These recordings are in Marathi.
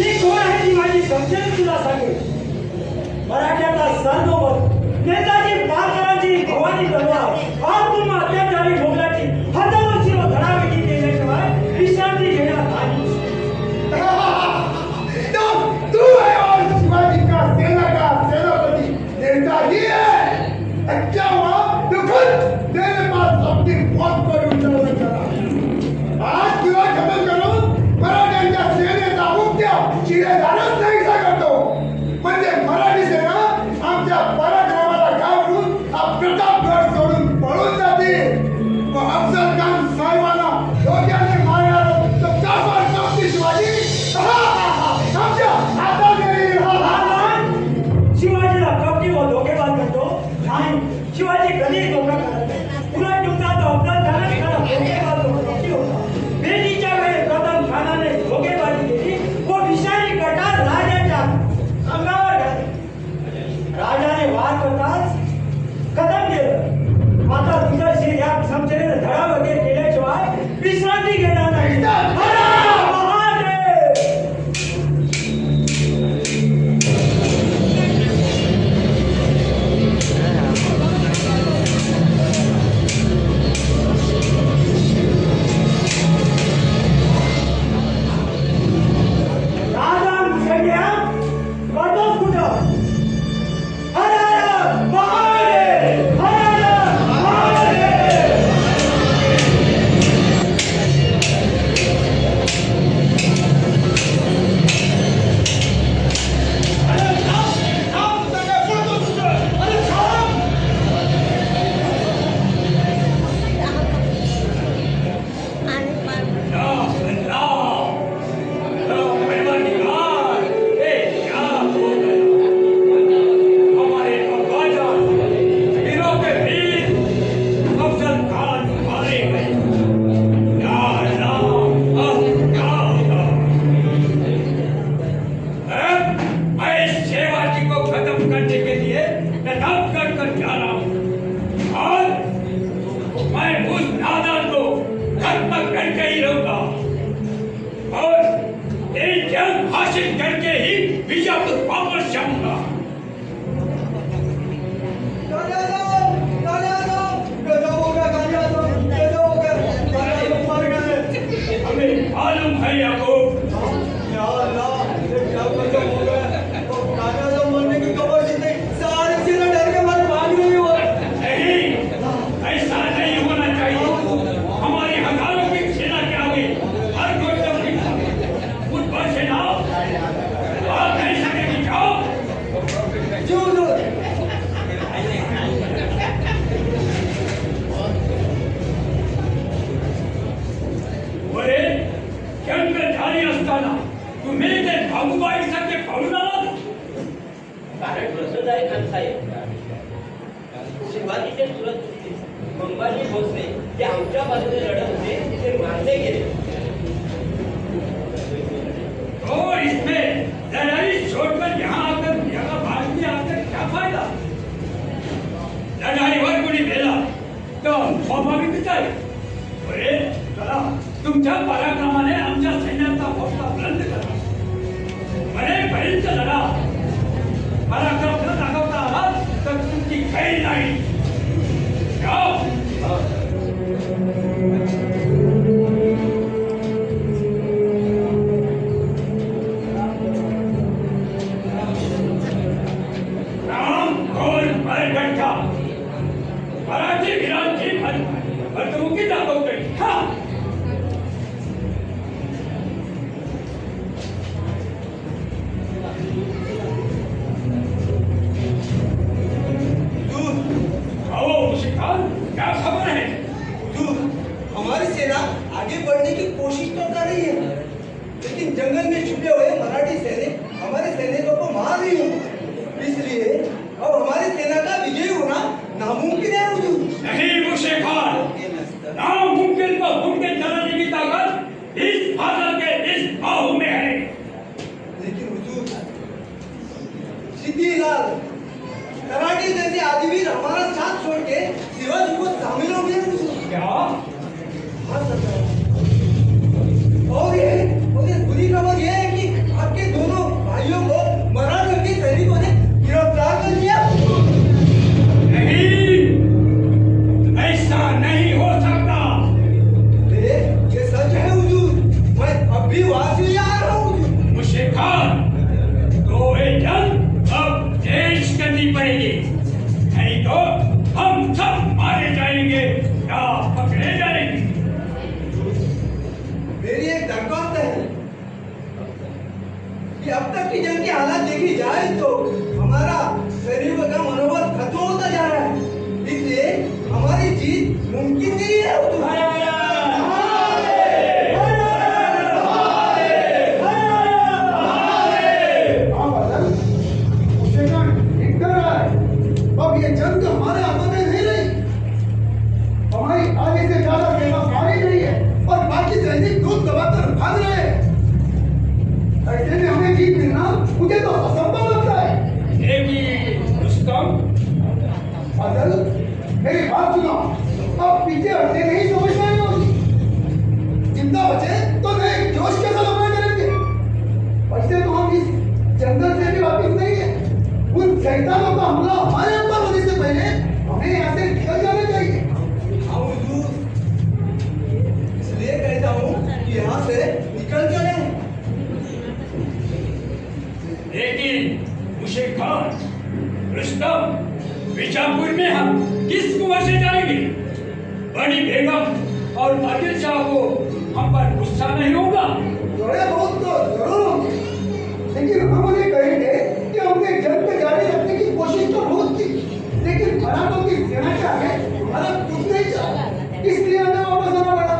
मी कोण आहे ती माझी समजेल तुला सांगेल. मराठ्याचा सरनोबत नेताजी पारकरांची भवानी तलवार आज तुम्हा अत्याचारी भोगल्याची हजारो शिरो धडावेची केल्याशिवाय विश्रांती घेण्यात आली. तू है और शिवाजी का सेना का सेनापति नेताजी है. अच्छा हुआ तो खुद तेरे पास अपनी मौत को उजागर करा. आज तुला खबर करून मराठ्यांच्या सेनेचा मुख्य शिरेदारच नाही करतो. म्हणजे मराठी सेना आमच्या पराक्रमाला घाबरून हा प्रतापगड सोडून पळून जाते. अफजल खान साहेबांना डोक्याने मारणारा तो काफर कपटी शिवाजी आमच्या हातात येईल. शिवाजीला कपटी व धोकेबाज करतो नाही. शिवाजी कधी धोका करत नाही. उलट तुमचा तो अफजल खानच खरा धोकेबाज कपटी होता. भेटीच्या वेळी प्रथम खानाने धोकेबाजी केली व विषारी कटार राजाच्या अंगावर घातली. राजाने वार करताच कदम केलं. मात्र तुझं शिर या समशेरीने धडा वगैरे केल्याशिवाय विश्रांती घेणार नाही. शिवाजीचे सुरत मंबाजी भोसले ते आमच्या बाजूने लढत होते. ते मारले गेले. और इसमें लड़ाई छोड़कर यहाँ भाग में आकर क्या फायदा? लढाईवर कोणी मेला तर स्वाभाविकच आहे. अरे चला तुमच्या पराक्रमाने आमच्या सैन्याचा हौसला बुलंद करा. मरेपर्यंत लढा. पराक्रम न दाखवता आला तर तुमची खैर नाही. मराठी वीरांची भरभुकी दाखवतोय. क्या खबर है? हमारी सेना आगे बढ़ने की कोशिश तो कर रही है, लेकिन जंगल में छुपे हुए मराठी सैनिक हमारे सैनिकों को मार रही हैं. इसलिए अब हमारी सेना का विजय होना नामुमकिन है. नहीं मुशे खान, नामुमकिन को मुमकिन बनाने की ताकत इस फादल के इस बाहु में है. लेकिन हुजूर, सिद्धिलाल कराटे जैसे आदिवीर हमारा साथ छोड़ के शिवाजी को शामिल हो गए. क्या? हाँ सरकार. और ये बुरी खबर ये है कि आपके कि अब तक की जंग की हालत देखी जाए तो हमारा सैनिकों का मनोबल खत्म होता जा रहा है, इसलिए हमारी जीत मुमकिन नहीं है। अब ये जंग हमारे हाथों में नहीं रही, हमारी आगे से ज्यादा सेना मारी गई है और बाकी सैनिक दूध दबाकर भाग रहे हैं। ऐसे में हमें जीत मिलना मुझे तो असंभव लगता है। लेकिन रुस्तम, फाजल, मेरी बात सुनो, अब पीछे हटने नहीं समझ में होगी। जिंदा बचे तो नए जोश के साथ हमला करेंगे। वैसे तो हम इस जंगल से भी वाकिफ नहीं है। उन शैतानों का हमला हमारे ऊपर होने से पहले हमें यहाँ से निकल जाना चाहिए। हाँ हुजूर, इसलिए कहता हूँ कि यहाँ से निकल चले। लेकिन मुशीर खान, रुस्तम, बीजापुर में हम किस कुआं से जाएंगे? बड़ी बेगम और आदिल शाह को हम पर गुस्सा नहीं होगा? थोड़े बहुत तो जरूर होंगे, लेकिन हम उन्हें कहेंगे कि हमने जंग में जारी रखने की कोशिश तो बहुत की, लेकिन मराठों की सेना के आगे हमारा कुछ नहीं चला, इसलिए हमें वापस आना पड़ा।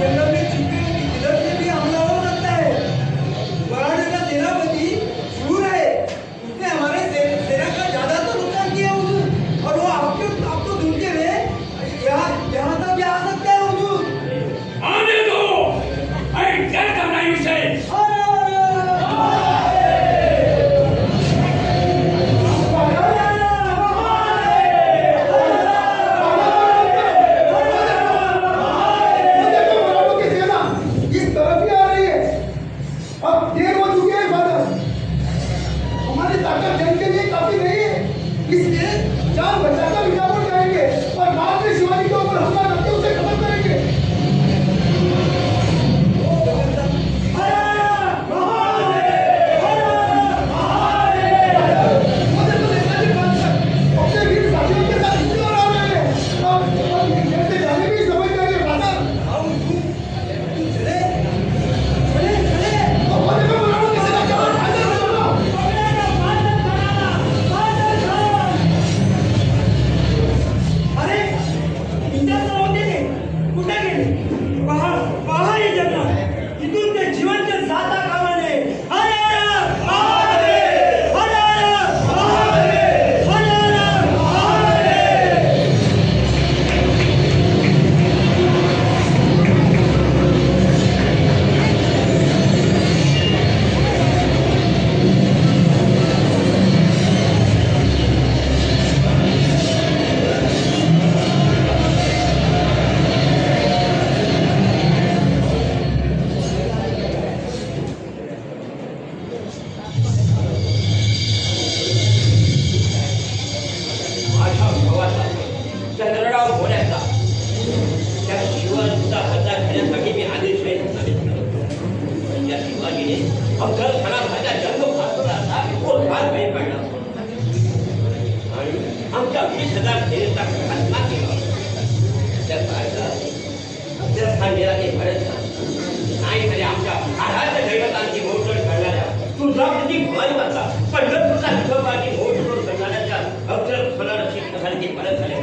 जंगल में छिपे हुए किलर से भी हमला हो सकता है। मराठे का सेनापति शूर है, उसने हमारे सेना का ज्यादा तो नुकसान किया हुजूर, और वो आपको ढूंढते हुए यहाँ तक भी आ सकता है हुजूर। आने दो, मैं डरता नहीं उसे। मराठों की सेना इस तरफ ही आ रही है। अब देर हो चुकी है फादर, हमारी ताकत जंग के लिए काफी नहीं है, इसलिए जान बचाकर बीजापुर जाएंगे और बाद में शिवाजी के ऊपर हमला करके उसे खत्म करेंगे। अपने वीर साथियों के साथ इसी ओर आ रहे हैं। अब इंडिया से जाने की समझ जाएंगे फादर। हाँ हुजूर, चले चले चले। अब होने में मराठों की सेना के बाद फायदा हो जाना। अरे इंडिया तर होते ते कुठे गेले? पहा पहा हे जंगल, इथून ते जिवंत जाता कामा नये. हरे हर महादेव, हरे हर महादेव, हरे हर महादेव. माझ्या भावाचा चंद्रराव होण्याचा त्या शिवाजीचा बदला घेण्यासाठी मी आदेश पण त्या शिवाजीने अफजल खानाचा जन्म फासला असता तो फार भय पडला आणि आमच्या 20,000 सेनेचा खात्मा केला. त्या काळात अफजल खान गेला ते भरत नाही तरी आमच्या आराध्य दैवतांची मोडतोड करणाऱ्या तुळजापूरची भवानी माता पंढरपूरचा विठोबाची मोडतोड करणाऱ्या अफजल खानाला शिकण्यासाठी ते परत झाले.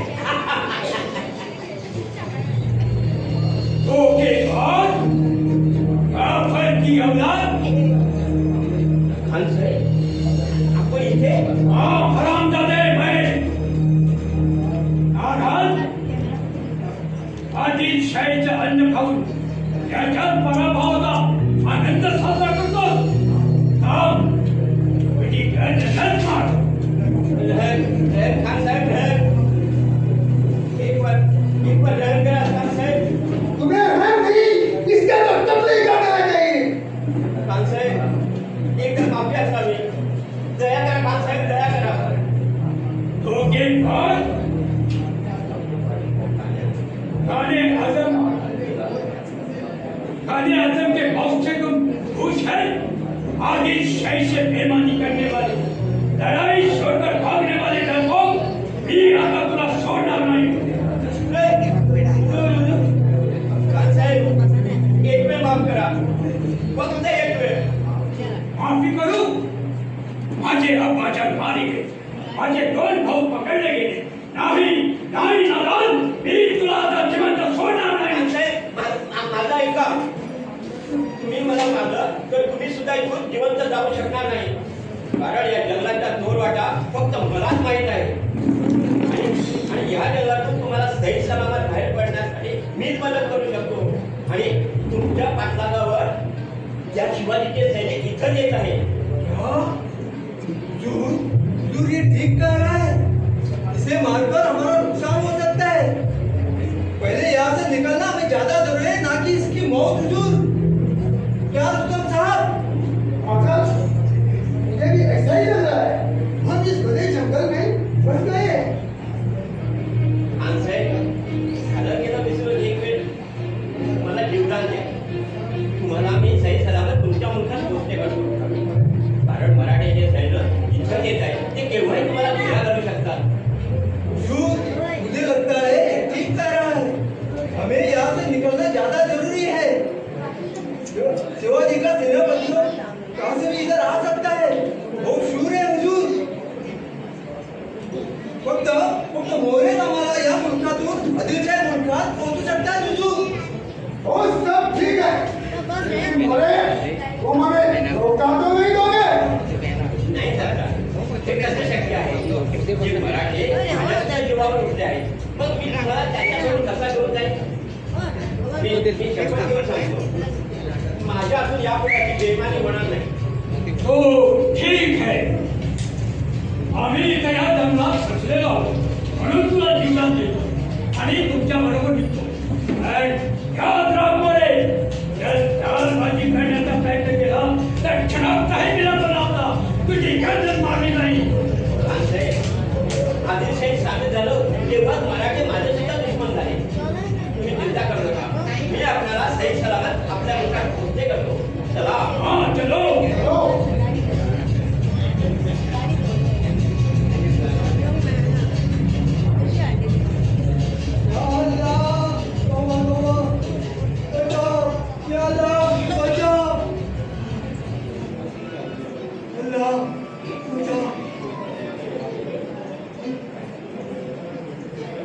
धोखेबाज, काफर की औलाद. खान साहेब आपण इथे हाँ, हरामजादे मैं. नाराज, आदिलशाहीचं अन्न खाऊन त्याच्यात पराभवाचा आनंद साजरा करतो. थांब, तुझी गर्दन मार. रहम खान साहेब रहम. एक बार रहम करा खान साहेब. तुम्हें रहम नहीं, इसका तो कत्ल कर देना चाहिए। खान साहेब एकदम माफी असावी. दया करा खान साहेब, दया करा. धोखेबाज, खाने आजम के बॉस से तुम खुश है? आदिलशाही से बेईमानी करने वाले लड़ाई छोड़कर भागने वाले डरपोक, मी आता तुला सोडणार नाही. साहेब एक वेळ माफ करा, फक्त एक वेळ. माफी करू? माझे अब्बाजान मारले गेले, माझे 2 भाऊ पकडले गेले. नाही नाही नादान, मी तुला आता जिवंत सोडणार नाही. साहेब माझा ऐका, तुम्ही मला मारलं तर तुम्ही सुद्धा इथून जिवंत जाऊ शकणार नाही. कारण या जंगलाचा दोरवाटा फक्त मलाच माहीत आहे. आणि या जंगलातून तुम्हाला सही सलामत बाहेर पडण्यासाठी मीच मदत करू शकतो. आणि तुमच्या पाठलागावर ज्या शिवाजीचे सैनिक इथं येत आहे. हुजूर ये ठीक कह रहा है. इसे मारकर हमारा नुकसान हो सकता है. पहले यहाँ से निकलना हमें ज्यादा जरूरी है, ना कि इसकी मौत. हुजूर क्या रुस्तम साहब, अगर मुझे भी ऐसा ही लग रहा है. हम इस बड़े जंगल में फंस गए हैं. साहेब झालं गेलं विसरून एक वेळ मला जीवदान द्या. तुम्हाला मी सही सलामत तुमच्या मुखात गोष्टी करतो. कारण मराठीचे सैन्य इथं येत आहे, ते केव्हाही तुम्हाला घिरा करू शकतात. हुजूर मुझे लगता है ये ठीक कह रहा है. हमें यहाँ से निकलना ज्यादा जरूरी है. शिवाजी का सेनापति कहाँ से भी इधर आ सकता है. वो शूर है हुजूर. फक्त मोरेच आम्हाला या मुलकातून आदिलशाही मुलकात पोहोचू शकतात. हुजूर वो सब ठीक है, लेकिन मोरे तुम हमें धोखा तो नहीं दोगे. नाही सरकार, हे कसं शक्य आहे? जे मराठे माझ्या जीवावर उठले आहेत, मग मी तुम्हाला त्याच्याकडून कसा घेऊन जाईल? मी शपथ घेऊन सांगतो, माझ्या असून या प्रकारची बेईमानी होणार नाही. हो ठीक है, आम्ही इथे या जंगलात फसलेलो आहोत, म्हणून तुला जीवदान देतो आणि तुमच्या बरोबर निघतो. पण याद राख मोरे, जर चालबाजी करण्याचा प्रयत्न केला तर क्षणात काही दिला तर नव्हता तुझी गर्दन मारली नाही. आदिलशाही सामील झालं तेव्हा मराठी माझे सुद्धा दुश्मन झाले. तुम्ही चिंता करू नका, मी आपल्याला सही सलामत आपल्या मुखात पोहोचते करतो. चला. हाँ चलो.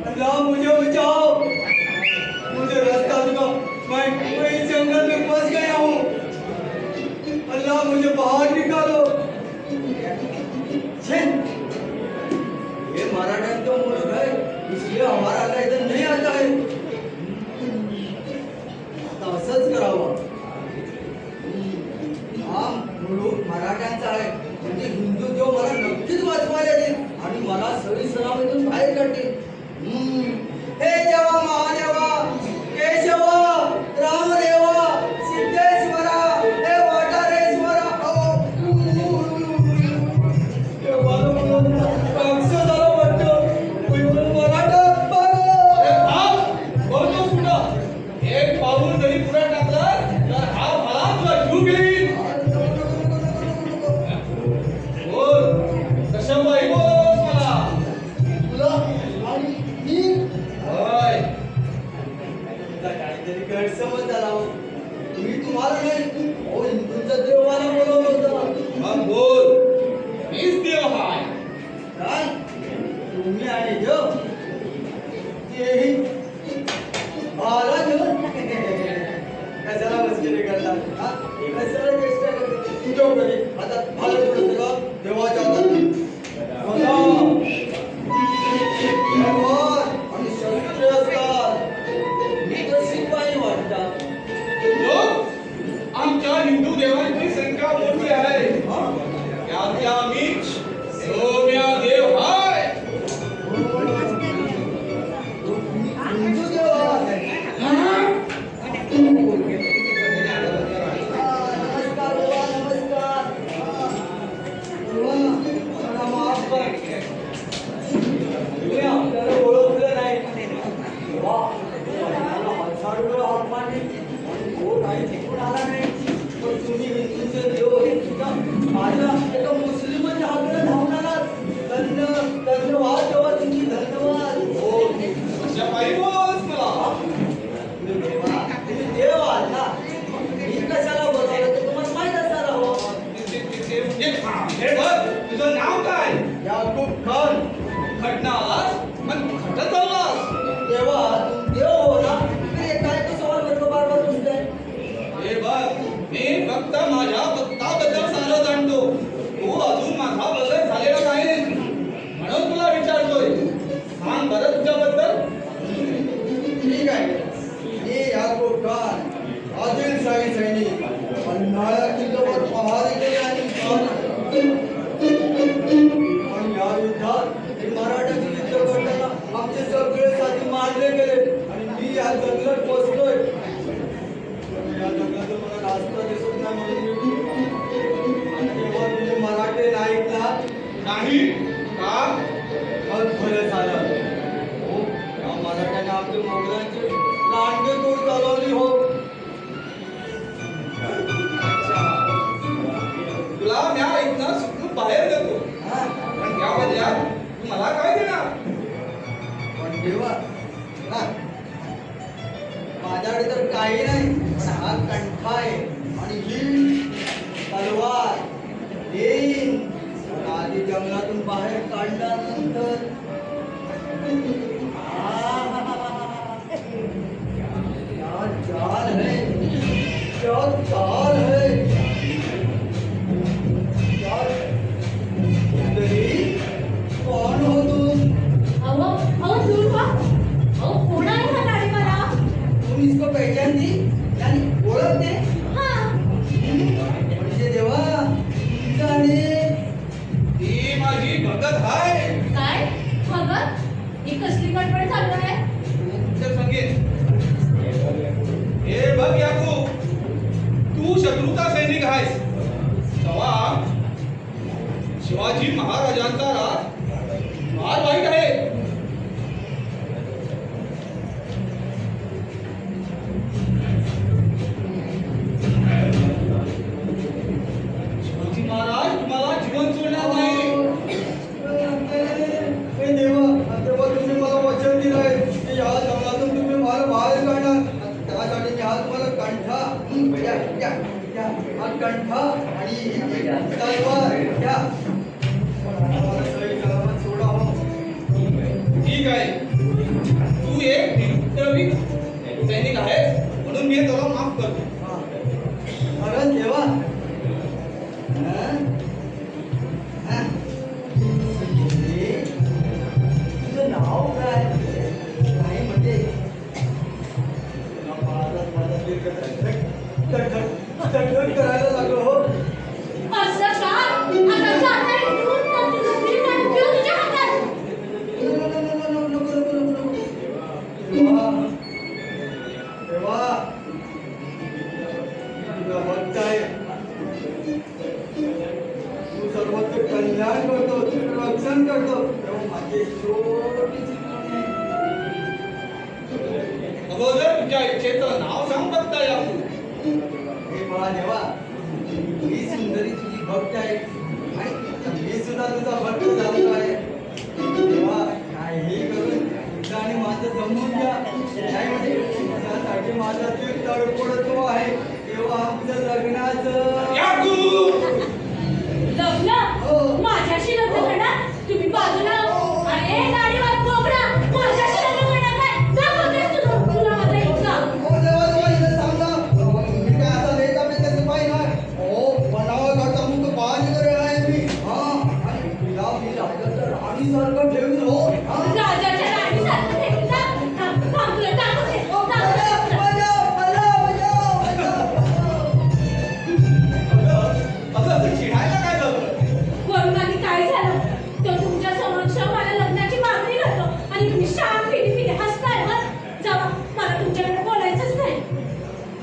अल्लाह मुझे बचाओ. मुझे रास्ता दिखाओ. मैं इस जंगल में फंस गया हूँ. अल्लाह मुझे बाहर निकालो. छे, ये मराठा मुल्क है, इसलिए हमारा अल्लाह इधर नहीं आता है. आता असंच करावं. हा मुलूक मराठ्यांचा आहे, म्हणजे हिंदू देव मला नक्कीच वाचवायला येतील आणि मला सही सलामतीतून बाहेर काढतील. हे देवा महादेवा, केशवा, रामदेवा, सिद्धेश्वरा, हे वाटारेश्वरा. एक पाऊल जरी पुढे टाकलं तर हा मला तुला जीव घेईल. बोल कशाबाई, बोल मला. तुला आणि मी होय, काहीतरी गैरसमज झाला हो. मी तुम्हाला नाही, अहो हिंदूंच्या देवाला बोलवलं होतं. मग बोल. मीच देव हाय. काय तुम्ही आणि देव तेही मला घेऊन कशाला मस्करी करता? हा? कशाला चेष्टा करता? तुझ्या घरी आता मला थोडं का देवाच्या हातात आणि शस्त्र असतात. मी तर शिपाई वाटतात. लोक आमच्या हिंदू देवांची संख्या मोठी आहे. त्यातल्या मीच सोम्या देव हाय. हिंदू देव आहे. नमस्कार बाबा, नमस्कार. बाबा, मला माफ कर. तुम्ही आपल्याला ओळखलं नाही. बाबा, मला हजारो हात मारले आणि तो काही तिकडून आला नाही. पण तुम्ही हिंदूचे देव हे सुद्धा माझ्या एका मुस्लिमाच्या हाताला धावून आला. तुझं नाव काय? याकूब खान. खटना आलास मग खट चाललास. देवा तुम देव हो ना, फिर ये काय तो सवाल मेरे को बार बार पूछते हैं? हे बघ, मी फक्त माझ्या भक्ताबद्दल सारं जाणतो. तू अजून माझा बदल झालेला नाही म्हणून तुला विचारतोय. सांग बरं तुझ्याबद्दल. ठीक आहे. मी याकूब खान, आदिलशाही सैनिक, पन्हाळा किल्ल्यावर पहारे केले आणि पण या युद्धात हे मराठ्याचे युद्ध करताना आमचे सगळे साथी मारले गेले आणि मी या जंगलात पोचलोय. या जंगलात मला रास्ता दिसत नाही म्हणून मी तेव्हा तुम्ही मराठी नाही ऐकला. नाही का? बरं झालं हो, या मराठ्याने आपल्या मोगलांचे लांडगे तोड चालवली हो. तुला म्या इथनं सुटून बाहेर देतो. हा, पण या बदल्यात तू मला काय देणार? पण देवा ना, माझ्याकडे तर काही नाही, पण हा कंठा आहे आणि ही तलवार देईन. पण आधी जंगलातून बाहेर काढल्यानंतर क्या चाल है, क्या चाल है. कौन हो तुम? दूर व्हा. कोण आहे हा गाडीवाला? तुम इसको पहचानती यानी ओळखते? म्हणजे देवा जाणे ती माझी भगत आहे. काय भगत? ही कसली गडबड चालू आहे? तुमच्या संगीत हे बघ याकूब, तू शत्रूचा सैनिक आहेस. तेव्हा शिवाजी महाराजांचा राज फार वाईट आहे. शिवाजी महाराज तुम्हाला जीवन सोडणार नाही. हे देवा, तेव्हा तुम्ही मला वचन दिलंय की या जंगलातून तुम्ही मला बाहेर काढणार. त्यासाठी मी हा तुम्हाला कंठा हा कंठा आणि तलवार घ्या. मला सही सलामत सोडा हो. ठीक आहे, तू एक निरुपद्रवी सैनिक आहेस म्हणून मी तुला माफ करतो. खरंच देवा? हं? हं? तुझं नाव काय? नाही म्हणजे तडतड करायला लागलो हो. असं का? आता जाता इथून तर तुझी कंठ्यू तुझ्या हातात. देवा, देवा, तुझा भक्त आहे. तू सर्वांचे कल्याण करतो, रक्षण करतो. तेव्हा माझी छोटीशी कमी आहे. अगोदर तुझ्या इच्छेचं नाव सांग बघता याकूब. हे पहा देवा, ही सुंदरी तुझी भक्त आहे आणि मी सुद्धा तुझा भक्त झालो आहे. देवा, काहीही करून तुझं आणि माझं जमवून घ्या. नाही म्हणजे त्यासाठी माझा जीव तडफडतो आहे. तेव्हा आमचं लग्नाचं याकूब, लग्न? हो. माझ्याशी लग्न करणार? तुम्ही बाजूला हो. अरे गाडीवाला कोबरा, माझ्याशी लग्न करणार काय? दाखवतेस तुला माझा इच्छा. हो देवा, देवा, इथं सांगा. मी काय असा लेखा पेक्षा सिपाही नाही. हो, बनावं करता मुक्त पाणी करे आहे मी. हा, आणि तिला मी राजाच्या राणीसारखं ठेवीन हो. हा. राजाच्या राणीसारखं ठेवून जा. थांब, तुला दाखवते. असं चिडायला काय झालं? वरून आधी काय झालं? तो तुमच्या समक्ष मला लग्नाची मागणी करतो आणि तुम्ही शांत फिरी हसताय. जावा, मला तुमच्याकडे बोलायचंच नाही.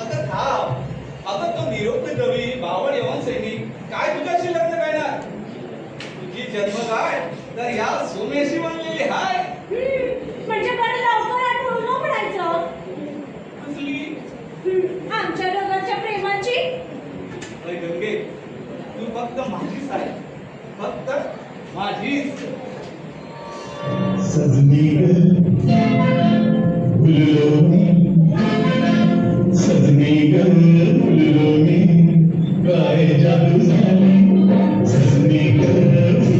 आता थांब. आता तो निरुपद्रवी बावळ यवन सैनिक काय तुझ्याशी लग्न करणार? तुझी जन्म काय तर या सोमेशी बनलेली हाय. म्हणजे बरं लवकर आठवून न म्हणायचं. कसली? आमच्या दोघांच्या प्रेमाची. अरे गंगे, तू फक्त माझीच आहे, फक्त माझीच. सजनी ग फुललो मी, सजनी ग फुललो मी, काय जादू झाली सजनी ग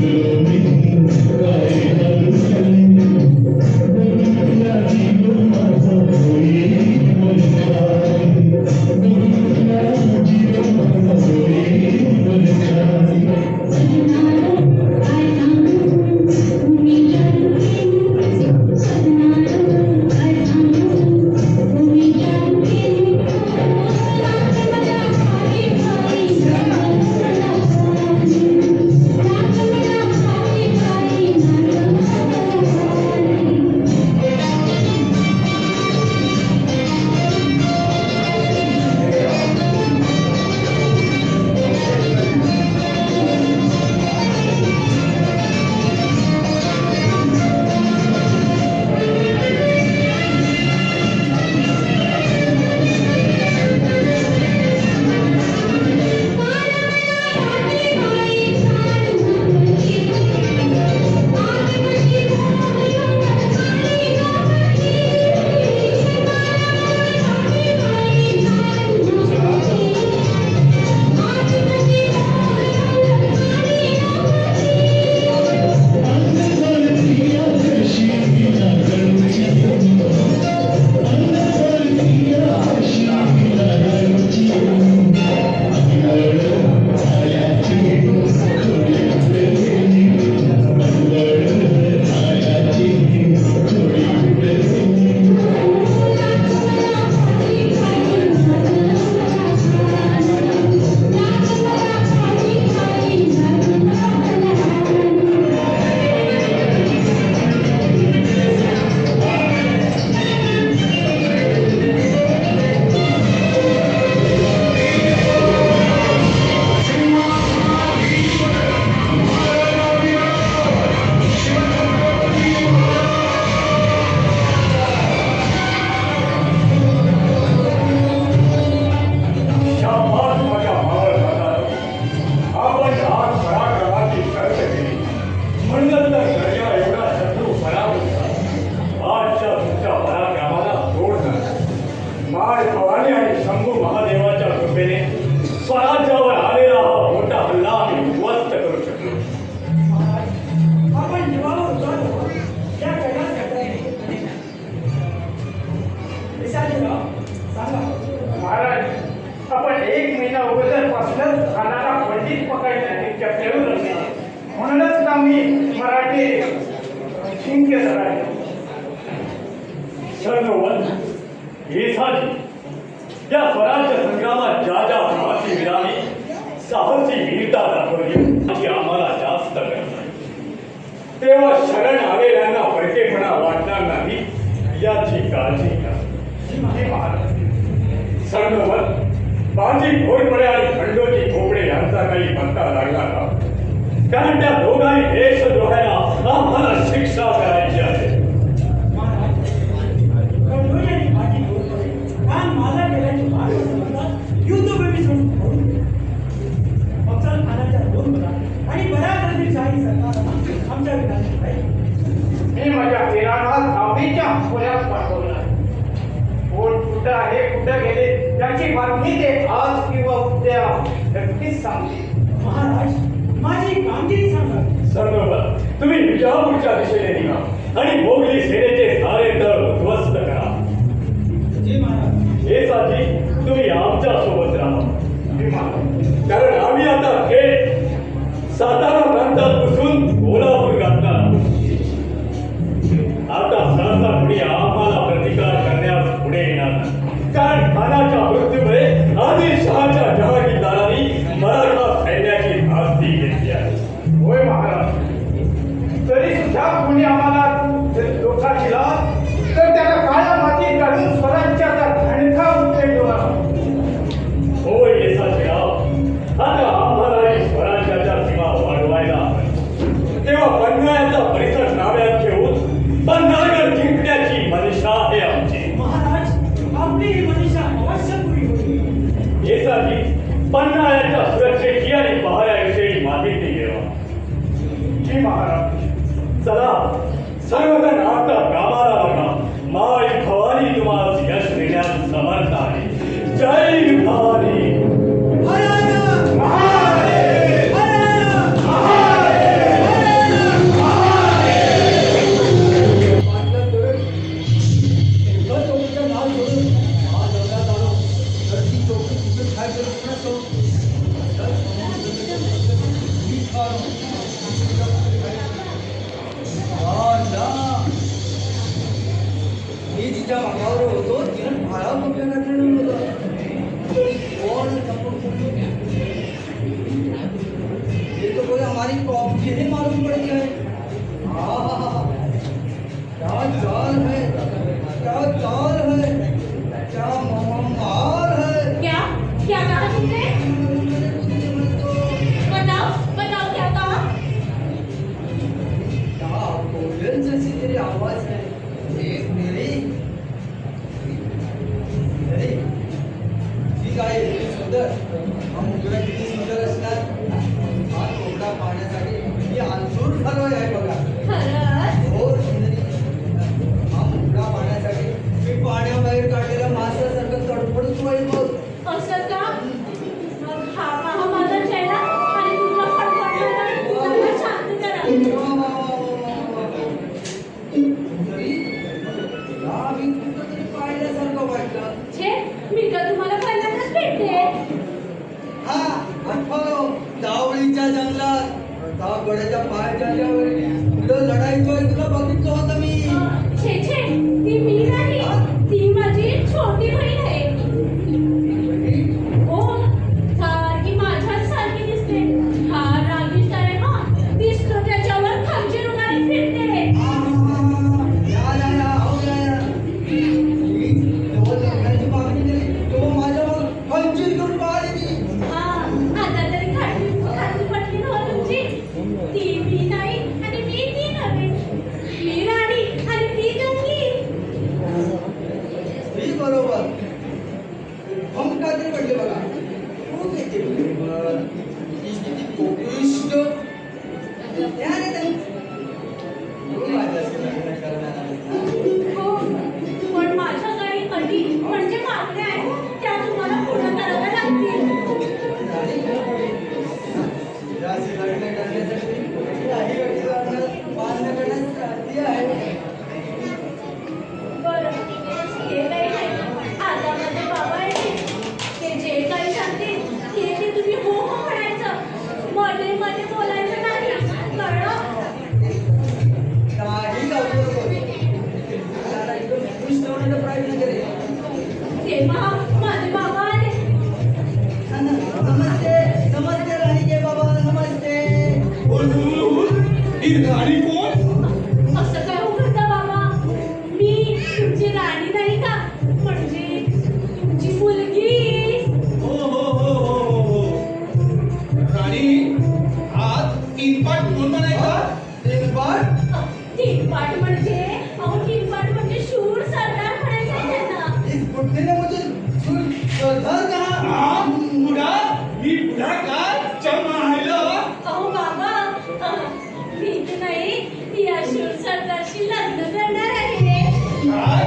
येसाजी या स्वराज्य संग्रामात ज्या ज्या भावाची विरामी साहसी वीरता दाखवली ती आम्हाला जास्त गरज आहे. तेव्हा शरण आलेल्यांना परकेपणा वाटणार नाही याची काळजी घ्या. हे महाराज सरनोबत बाजी घोरपडे आणि खंडोजी खोपडे यांचा काही पत्ता लागला का? कारण त्या दोघांनी देशद्रोहाला आम्हाला शिक्षा करायची आहे. महाराज खंडोजी आणि बाजी घोरपडे कान माझा गेल्याची भाग समजतात युद्धभूमी सोडून पळून गेले. अफजल खानाच्या 2 मुला आणि बऱ्याच आदिलशाही सरकारांना आमच्या विधानात पाहिजे. मी माझ्या वीरांना धावणीच्या खोऱ्यात पाठवलं आहे. कोण कुठं आहे कुठं गेले याची बातमी ते आज किंवा उद्या नक्कीच सांगतील. महाराज माझी कामगिरी सांगा. सरनोबत तुम्ही विजापूरच्या दिशेने निघा आणि मोगली सेनेचे सारे तळ उद्ध्वस्त करा. जी महाराज. येसाजी तुम्ही आमच्या सोबत राहा. कारण आम्ही आता थेट सातारा प्रांतात घुसून कोल्हापूर गाठणार आहोत. आता सहसा कोणी आम्हाला प्रतिकार करण्यास पुढे येणार नाही. कारण खानाच्या मृत्यूमुळे आदिलशहाच्या जहागीरदारांनी मराठा सैन्याची धास्ती घेतली आहे. होय महाराज, तरी सुद्धा कोणी आम्हाला धोका दिला तर त्याला काळ्या मातीत काढून स्वराज्याचा धणका उचलला. होय येसाजीराव, आता आम्हालाही स्वराज्याच्या सीमा वाढवायला हव्या. तेव्हा पन्हाळ्याचा परिसर ताब्यात घेऊन पन्हाळगड जिंकण्याची मनीषा आहे आमची. महाराज आपली ही मनीषा अवश्य पुरी होईल. येसाजी पन्हाळ्याच्या सुरक्षेची आणि पहाऱ्याविषयी माहिती घेवा. जी महाराज. चला सर्वजण आता कामाला लागा. माई भवानी तुम्हाला यश देण्यास समर्थ आहे. जय भवानी. मी जिच्या मागावर होतो तिनं फाळा मोठ्या घातलेलं होतं. कोण ये तो कोई हमारी कॉपी ही मालूम पड़ती है. क्या चाल है, क्या चाल है, क्या मार है. क्या क्या कहा तुमने? बताओ बताओ क्या कहा? क्या कोयल जैसी तेरी आवाज है. एक मेरी ठीक आहे. सुंदर हा मुलगा किती सुंदर असणार. हा कोबडा पाहण्यासाठी मी आंसूर झालोय आहे बघा. खरंच? हो सुंदरी, हा मुलगा पाहण्यासाठी मी पाण्याबाहेर काढलेल्या माशासारखं तडफडतो आहे बघ. असं का? मग हा पहा माझा चेहरा आणि तुझा फडफडणारा मला शांत करा. वा, वा, वा, वा, वा, वा. सुंदरी, तुला मी कुठंतरी पाहिल्यासारखं वाटलं. छे, मी तर तुम्हाला पहिल्यांदाच भेटते. हा आठवलं जावळीच्या जंगलात त्या गड्याच्या पाय झाल्यावर तुला लढायचोय तुला बघितलं होतं मी. छे छे, ती मी नाही, ती माझी छोटी बहीण आहे. हो, सारखी माझ्याच सारखी दिसते. हा रागिष्ट आहे हा. दिसतो त्याच्यावर खंजीर उगारी फिरते. हा, आता तरी खाली पटली ना हो तुमची. ती मी नाही आणि मी ती नव्हे. मी राणी आणि ती जंगली. बरोबर हम काहीतरी म्हटले बघा. खूप येते किती कोपिष्ट. हो, पण माझ्या काही अटी म्हणजे मागण्या आहेत त्या तुम्हाला पूर्ण कराव्या लागतील. बरं, हे काही नाही. आता माझे बाबा येतील. ते जे काही सांगतील ते तुम्ही हो हो म्हणायचं. मध्ये मध्ये बोलायचं नाही. कळलं? काही प्रयत्न केले ही राणी कोण? असं काय हो करता बाबा? मी तुमची राणी नाही का, म्हणजे तुमची मुलगी. हो हो हो हो हो हो राणी आज तीनपाट म्हणता नाही का? तीनपाट? तीनपाट म्हणजे अहो तीनपाट म्हणजे शूर सरदार म्हणायचं आहे त्यांना. इस बुढ़े मुझे सरदार कहा? हा बुढा ही बुढा काय चमायला अहो बाबा मी तर नाही ती या शूर सरदारशी लग्न करणार आहे. काय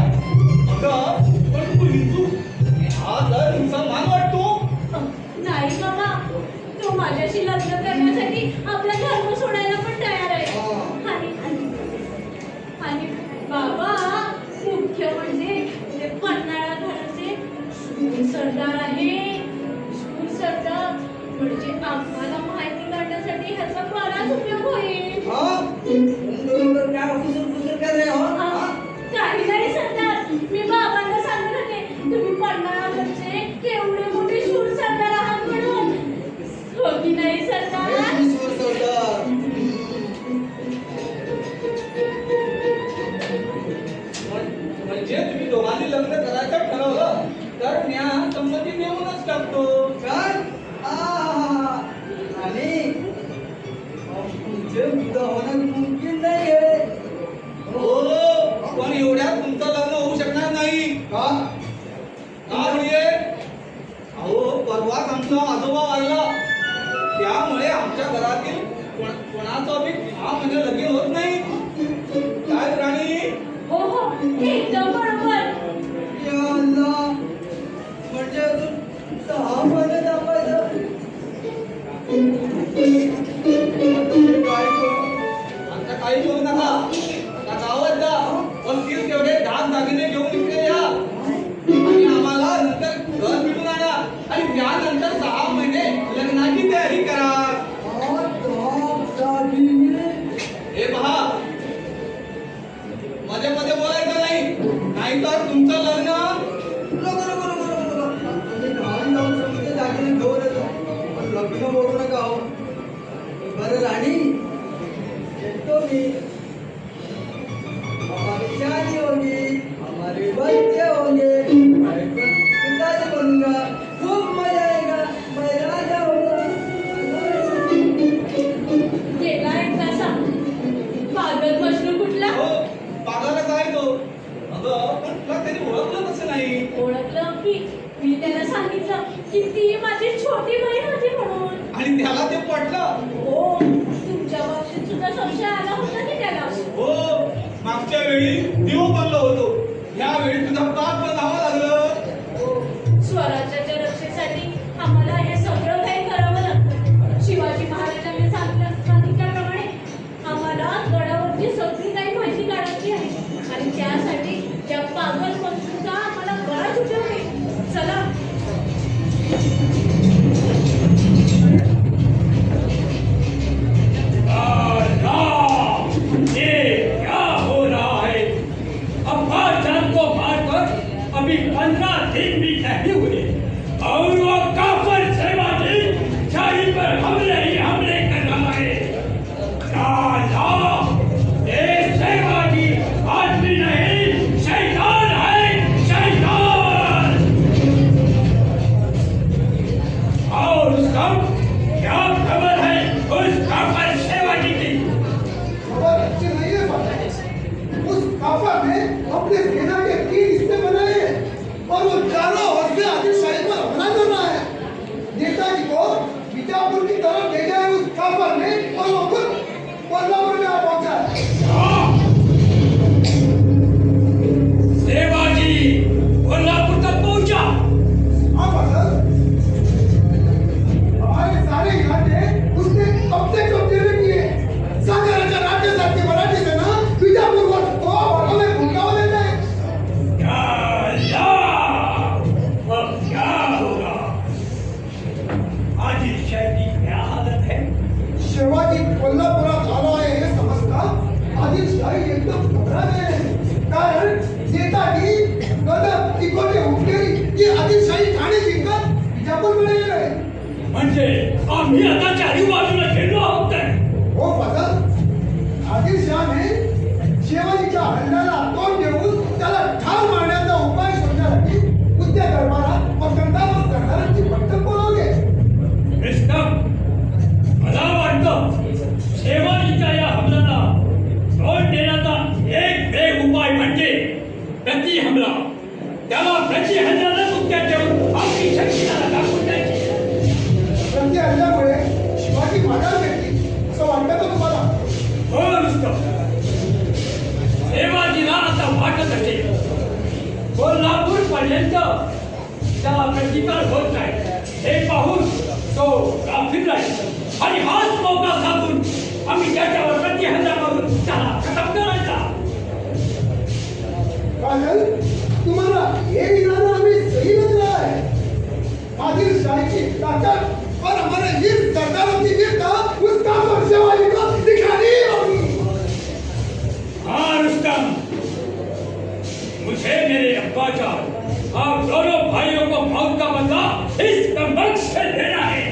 अगं पण तू हिंदू हा तर तुमचा मान वाटतो. नाही बाबा, तो माझ्याशी लग्न करण्यासाठी आपला धर्म सोडायला पण तयार आहे. आणि बाबा मुख्य म्हणजे ते पन्हाळा धरणाचे शूर सरदार आहे. शूर सरदार म्हणजे आम्हाला माहिती काढण्यासाठी ह्याचा बराच उपयोग होईल. हाँ? तुम क्या फुसर कर रहे हो? हाँ? काही नाही सरदार, मी बाबांना सांगत होते तुम्ही पन्हाळावरचे केवढे मोठे शूर सरदार आहात म्हणून. हो की नाही सरदार? ईश्वर सरदार. म्हणजे तुम्ही दोघांनी लग्न करायचं ठरवलं तर न्या संमती देऊनच टाकतो. काय? आणि तुमचे मुद्दा होणं मुमकिन नाही आहे. हो पण एवढ्यात तुमचं लग्न होऊ शकणार नाही. का? का म्हणजे अहो परवाच आमचा आजोबा वारला त्यामुळे आमच्या घरातील कोणाचं बी म्हणजे लगीन होत नाही. काय राणी? हो हो एकदम बरोबर. या अल्लाह, म्हणजे अजून 6 महिने थांबायचं. काय करू? आता काही करू नका. आता गावात जा असतील तेवढे दाग दागिने घेऊन इकडे या आणि आम्हाला नंतर घर पिटून आणा आणि त्यानंतर 6 महिने लग्नाची तयारी करा. हे पहा मध्ये मध्ये बोलायचं नाही नाहीतर तुमचं लग्न लग्न बोलू नका हो. बरं राणी येतो मी. हमारी शादी होगी, हमारे बच्चे होंगे, मैं पिताजी बनूंगा, खूब मजा आएगा, मैं राजा होगा. गेला एक तासा पागल मजनू कुठला? हो पागाला काय तो अगं पण तुला कधी ओळखलं कसं नाही? ओळखलं की मी त्याला सांगितलं की ती माझी छोटी बहीण होती म्हणून. आणि त्याला ते पटलं. हो तुमच्या बाबतीत सुद्धा संशय आला होता की त्याला? हो मागच्या वेळी दिव बनलो होतो यावेळी तुझा पाप बनावं लागलं. स्वराज्याच्या रक्षेसाठी आम्हाला हे सगळं काही करावं लागतं. शिवाजी महाराजांनी सांगितल्याप्रमाणे आम्हाला गडावरची सगळी काही माहिती काढायची आहे आणि त्यासाठी त्या पागल मंत्रूचा आम्हाला बराच उपयोग आहे. चला. ये क्या हो रहा है? अब्बाजान को मारकर अभी 15 दिन भी नहीं हुए और वो काफिर शिवाजी शाही पर हमले ही हमले कर रहा है. ये शिवाजी आदमी नहीं शैतान है, शैतान. और उसका क्या खबर है उस काफिर शिवाजी की? खबर अच्छी नहीं है साहब. उस काफिर ने अपने सेना के 3 हिस्से बनाए हैं और वो चारों ओर से आदिलशाही पर हमला कर रहा है. नेताजी को बीजापुर की तरफ भेजा है उस काफिर ने और वो खुद कोल्हापुर में आ पहुंचा है. शिवाजी कोल्हापुर तक पहुंचा. हाँ फसल, हमारे सारे इलाके उसने कब्जे में किए. सागराच्या राज्यासारखी मराठी सेना बीजापूरवर तो हमें भूलकाव देता है. या अल्लाह, अब क्या होगा? आदिलशाही की क्या हालत है? शिवाजी कोल्हापुरात आलो आहे हे समजता आदिलशाही एकदम घबराले आहे. कारण नेताजी गदर तिकोटे हुकलेली की आदिलशाही ठाणे जिंकत बिजापूरकडे गेले. म्हणजे आम्ही आता चारी बाजूला खेळलो आहोत काय? हो फसल, शिवाजीला आता वाटत असेल कोल्हापूर पर्यंत त्याला प्रतिकार होत नाही हे पाहून तो गाफील राहील आणि हाच मौका साधून आम्ही त्याच्यावर प्रतिहल्ला करून त्याला खतम करायचा. काजल, तुम्हाला हे इरादा आम्ही सही लग रहा है. आदिलशाही की ताकत और हमारे वीर सरदारों की वीरता उसका हम शिवाजी को दिखानी ही होगी. हाँ रुस्तम, मुझे मेरे अब्बा का आप दोनों भाइयों को मौत का बदला इस कमबख्त से लेना है.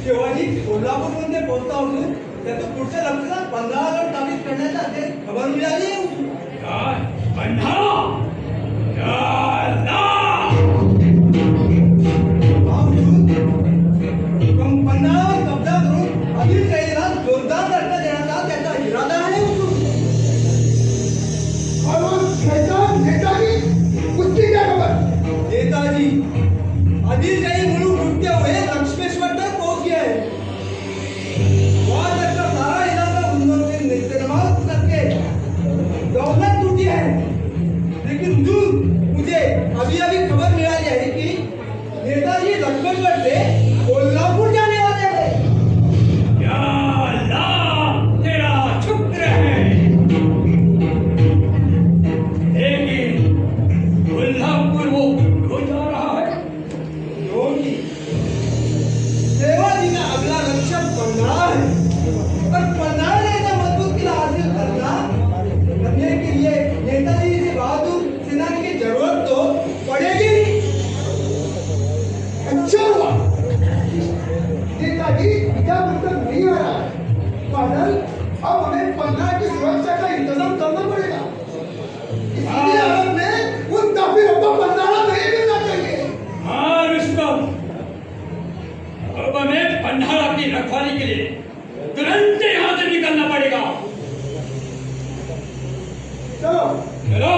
शिवाजी कोल्हापूरमध्ये पोहोचता असून त्याचं पुढच्या लक्षात पन्हाळावर ताबीज करण्याचा अखेर खबर मिळाली आहे. पन्हाळा पन्हाळावर कब्जा करून आदिलशाहीला जोरदार धक्का देण्याचा त्याचा इरादा आहे. और वो शैतान नेताजी, उसकी क्या खबर? नेताजी आदिलशाही मुल्क उठते हुए लक्ष्मेश्वर तक पहुंच गया है. वहां तक का सारा इलाका उन्होंने निर्माण करके दौलत लूटी है. लेकिन मुझे अभी अभी खबर मिली है कि नेताजी लक्ष्मेश्वर से कोल्हापुर जाने वाले हैं. या अल्लाह, तेरा शुक्र है. लेकिन कोल्हापुर वो क्यों जा रहा है? क्योंकि शिवाजी का अगला लक्ष्य पन्हाड़ है और पन्हाड़ जैसा मजबूत किला हासिल करने के लिए नेताजी जैसे बहादुर सेनानी की जरूरत तो पड़ेगी ही. अच्छा हुआ नेताजी इधर उधर नहीं आ रहा है. काजल, अब हमें पन्हाड़ की सुरक्षा का इंतजाम करना पड़ेगा. इसलिए हमें उन काफिरों को पन्हाड़ा नहीं मिलना चाहिए. हाँ रुस्तम, अब हमें पन्हाड़ा की रखवाली के लिए तुरंत यहाँ से निकलना पड़ेगा. चलो. चलो.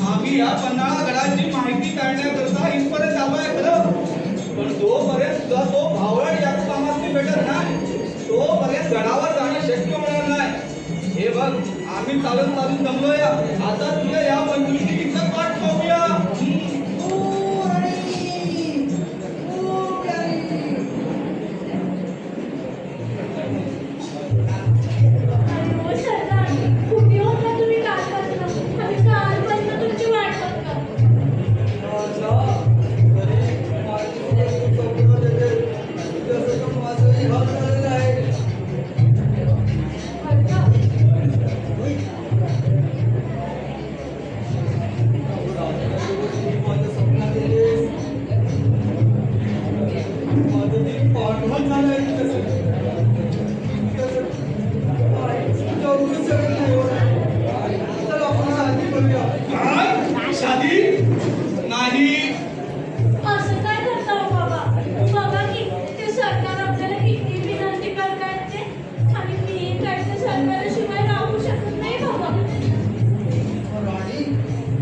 आम्ही या पन्हाळा गडाची माहिती काढण्याकरता इथपर्यंत आलोय खरं, पण जोपर्यंत तुझा तो भावड या कामात भेटत नाही तोपर्यंत गडावर जाणं शक्य होणार नाही. हे बघ, आम्ही चालून चालून जमलोय. आता तुला या मंजुरीची किंमत पाठ पाहूया. शादी नाही. असं काय करता हो बाबा? बघा की ते सरकार आपल्याला किती विनंती करतायत ते, आणि मी काय त्या सरकाराशिवाय राहू शकत नाही बाबा. राणी,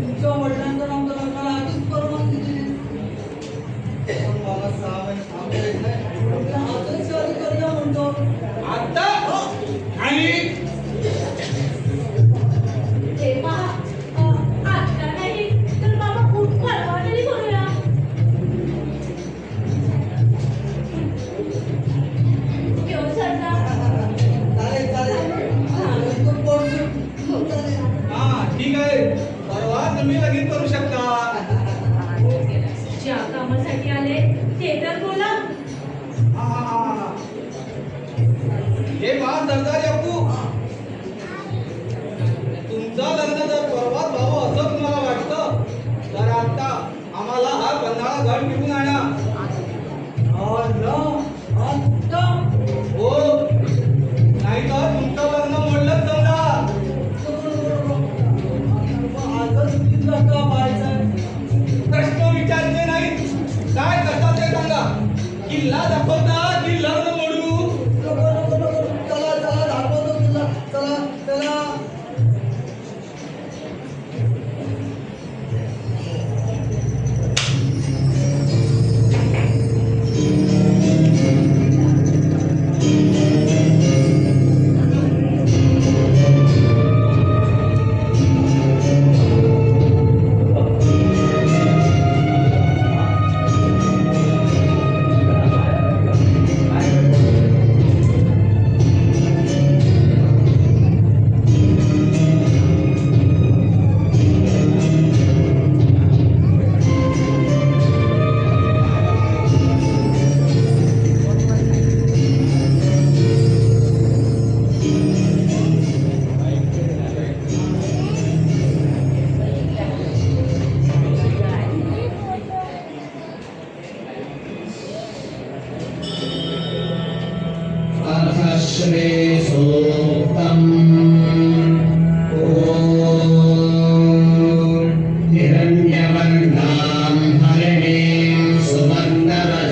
तुमच्या वडिलांचं नाव तर आपल्याला आधीच परवानगी दिली. पण मला 6 महिने थांबायचं नाही. आजच शादी करूया. हे मान सरदार याकू, तुमचं लग्न जर परवाच व्हावं असं तुम्हाला वाटतं तर आता आम्हाला हा पन्हाळा गड पिऊन आणा. हो, नाही तर तुमचं लग्न मोडलं समजा. प्रश्न विचारते नाही, काय करता ते सांगा. किल्ला दाखवता की लग्न मोडू? चला चला दाखवतो तुला. चला चला. श्री सूक्तम् ॐ हिरण्यवर्णां हरिणीं सुवर्णरजतस्रजां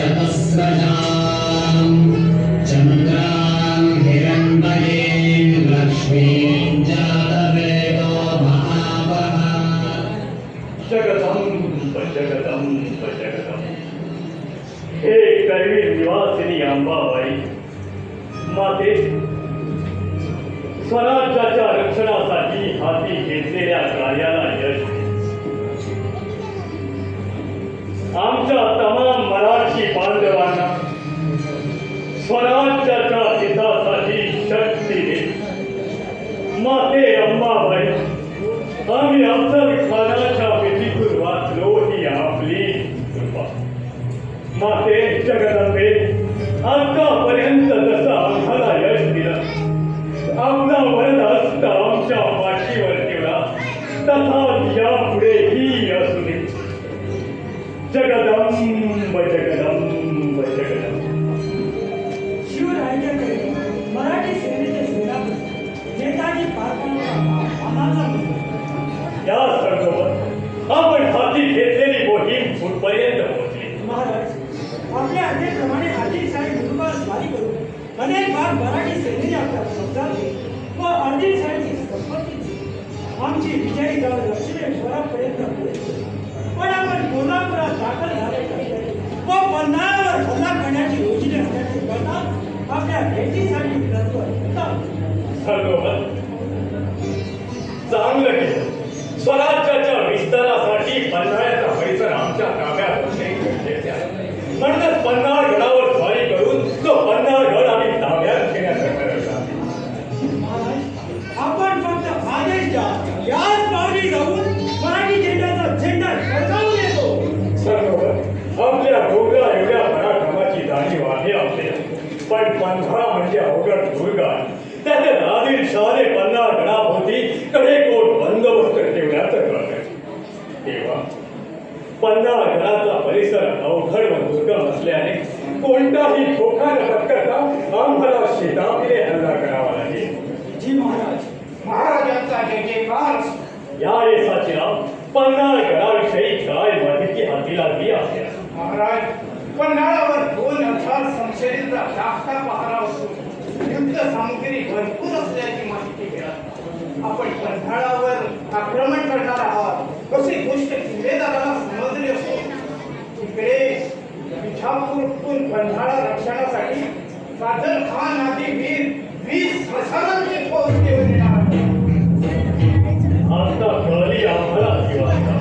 चन्द्रां हिरण्मयीं लक्ष्मीं जातवेदो महावः. जगदंब जगदंब जगदंब हे कर्वी निवासिनी अंबाबाई माते, स्वराज्याच्या रक्षणासाठी हाती घेतलेल्या कार्याला यश दे. आमच्या तमाम मराठी बांधवांना स्वराज्याच्या हितासाठी शक्ती दे. माते अंबाबाई, आम्ही अफजल खानाच्या विधीतून वाचलो ही आपली कृपा. माते जगदंबे, आतापर्यंत जसं आम्हाला यश दिलं, आपला वरद हस्त आमच्या पाठीवर ठेवला, तसा यापुढेही असू दे. जगदंब जगदंब जगदंब. शिवरायांकडे मराठी सेनेचे सेनापती नेताजी पाटलांचा मानाचा मुलगा. या सर्ववर आपण हाती घेतलेली मोहीम कुठपर्यंत पोहोचली? महाराज, आपल्या आज्ञेप्रमाणे आदिलशाही गुरुवार स्वारी करून अनेक भाग मराठी सेनेने आपल्या कब्जात घेतले व आदिलशाहीची संपत्ती दिली. आमची विजयी गाव दक्षिणेश्वरापर्यंत पोहोचली. पण आपण कोल्हापुरात दाखल झाल्याच्या व पन्हाळ्यावर हल्ला करण्याची योजना असल्याचे कळता आपल्या भेटीसाठी तत्पर होता. सर्ववर चांगलं केलं. स्वराज्याच्या विस्तारासाठी पन्हाळ्याचा परिसर आमच्या ताब्यात असणे गरजेचे आहे. म्हणूनच पन्हाळ गडावर स्वारी करून तो पन्हाळ गड आम्ही ताब्यात घेण्याचं ठरवलं. महाराज, आपण फक्त आदेश द्या, याच पावली जाऊन मराठी झेंड्याचा झेंडा फडकावून येतो. सर्ववर आपल्या डोंगरा एवढ्या पराक्रमाची जाणीव आहे आपल्याला, पण पन्हाळा म्हणजे अवघड दुर्ग आहे. त्याच्यात आदिलशहाने पन्हाळ गडाभोवती कडेकोट बंदोबस्त ठेवण्याचं कळलं. तेव्हा पन्हाळ गडाचा परिसर अवघड व दुर्गम असल्याने कोणताही धोका न पत्करता आम्हाला शेतामध्ये हल्ला करावा लागेल. जी महाराज. महाराजांचा जय जयकार. या येसाच्या पन्हाळ गडाविषयी काय माहिती हाती लागली आपल्याला? महाराज, पन्हाळावर 2,000 संशयींचा धाकटा पहारा असून युद्ध सामग्री भरपूर असल्याची माहिती मिळाली. आपण पन्हाळावर आक्रमण करणार आहात अशी गोष्ट किल्लेदाराला समजली असून इकडे विजापूरतून पन्हाळा रक्षणासाठी कादर खान आदी वीर 20 हजारांची फौज घेऊन येणार आहे. आता कळली आम्हाला ही वार्ता.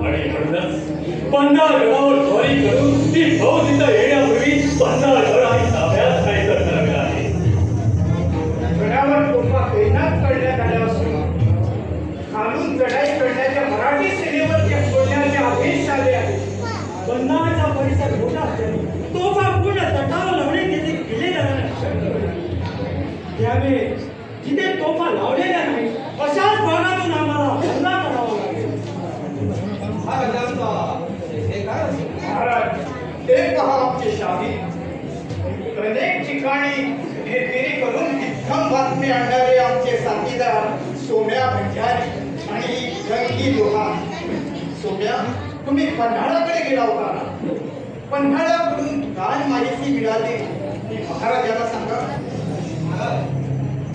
आणि म्हणूनच पन्हाळ गडावर स्वारी करून ती फौज इथं येण्यापूर्वी पन्हाळ गड आणि ताब्यात घ्यायचं ठरवलं आहे. गडावर तोफा तैनात करण्यात आल्या असून खालून चढाई करण्याच्या मराठी सेनेवर त्या सोडण्याचे आदेश आले आहेत. पन्हाळचा परिसर मोठा असल्याने तोफा पूर्ण तटावर लावणे त्याचे केले जाणार आहे. त्यामुळे जिथे तोफा लावलेल्या नाही अशाच भागातून आम्हाला हल्ला करावा लागेल. महाराज ते पहा आमचे शाही अनेक ठिकाणी हेरगिरी करून विक्रम बातमी आणणारे आमचे साथीदार सोम्या भंडारी आणि गंगी लोहार. सोम्या, तुम्ही पन्हाळाकडे गेला होता ना? पन्हाळाकडून काय माहिती मिळाली ती महाराजाला सांगा. महाराज,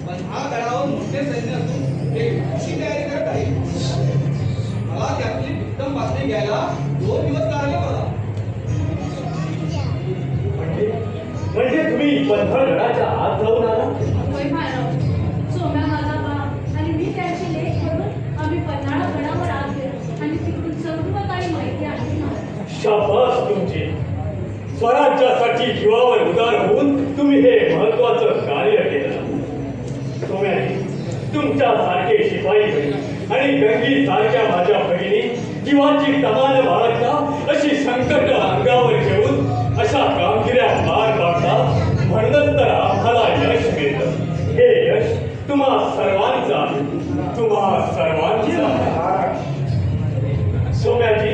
पण हा गडावर मोठे सैन्य असून ते कशी तयारी करत आहे? मला त्यातली उत्तम बातमी घ्यायला 2 दिवस लागले मला. म्हणजे तुम्ही पन्हाळगडाच्या आत जाऊन आला? होय महाराज, सोम्या माझा बाप आणि मी त्यांची लेख करून आम्ही पन्हाळा गडावर आत गेलो आणि तिकडून सर्व काही माहिती आणली महाराज. शाबास तुमची. स्वराज्यासाठी जीवावर उदार होऊन तुम्ही हे महत्वाचं कार्य केलं. सोम्याजी, तुमच्या सारखे शिपाई बहीण आणि गंगी सारख्या माझ्या बहिणी जीवाची तमान बाळगता, अशी संकट अंगावर घेऊन अशा कामगिऱ्या पार पाडतात, म्हणूनच तर आम्हाला यश मिळतं. हे यश तुम्हा सर्वांचं आहे, तुम्हा सर्वांचं आहे. सोम्याजी,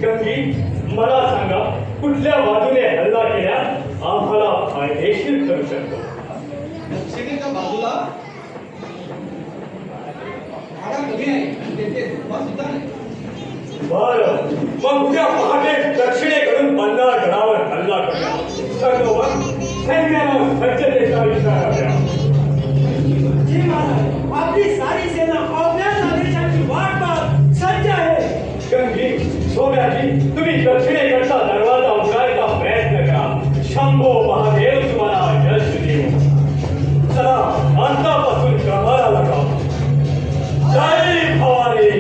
गंगी, मला सांगा, कुठल्या बाजूने हल्ला केल्यास आम्हाला फायदेशीर करू शकतो? दक्षिणेच्या बाजूला भाडा कमी आहे आणि तेथे धोका सुद्धा नाही. बरं, मग उद्या पहाटे दक्षिणेकडून पन्हाळ गडावर हल्ला करूया. सर्व सैन्याला सज्जतेचा इशारा द्या. जी महाराज, आपली सारी सेना अज्ञात आदेशाची वाट पाहत सज्ज आहे. गंगी, सोम्याजी, तुम्ही दक्षिणेकडचा दरवाजा उघडायचा प्रयत्न करा. शंभो महादेव तुम्हाला यश देव. चला, आतापासून क्रमाला लागा. जय भवानी.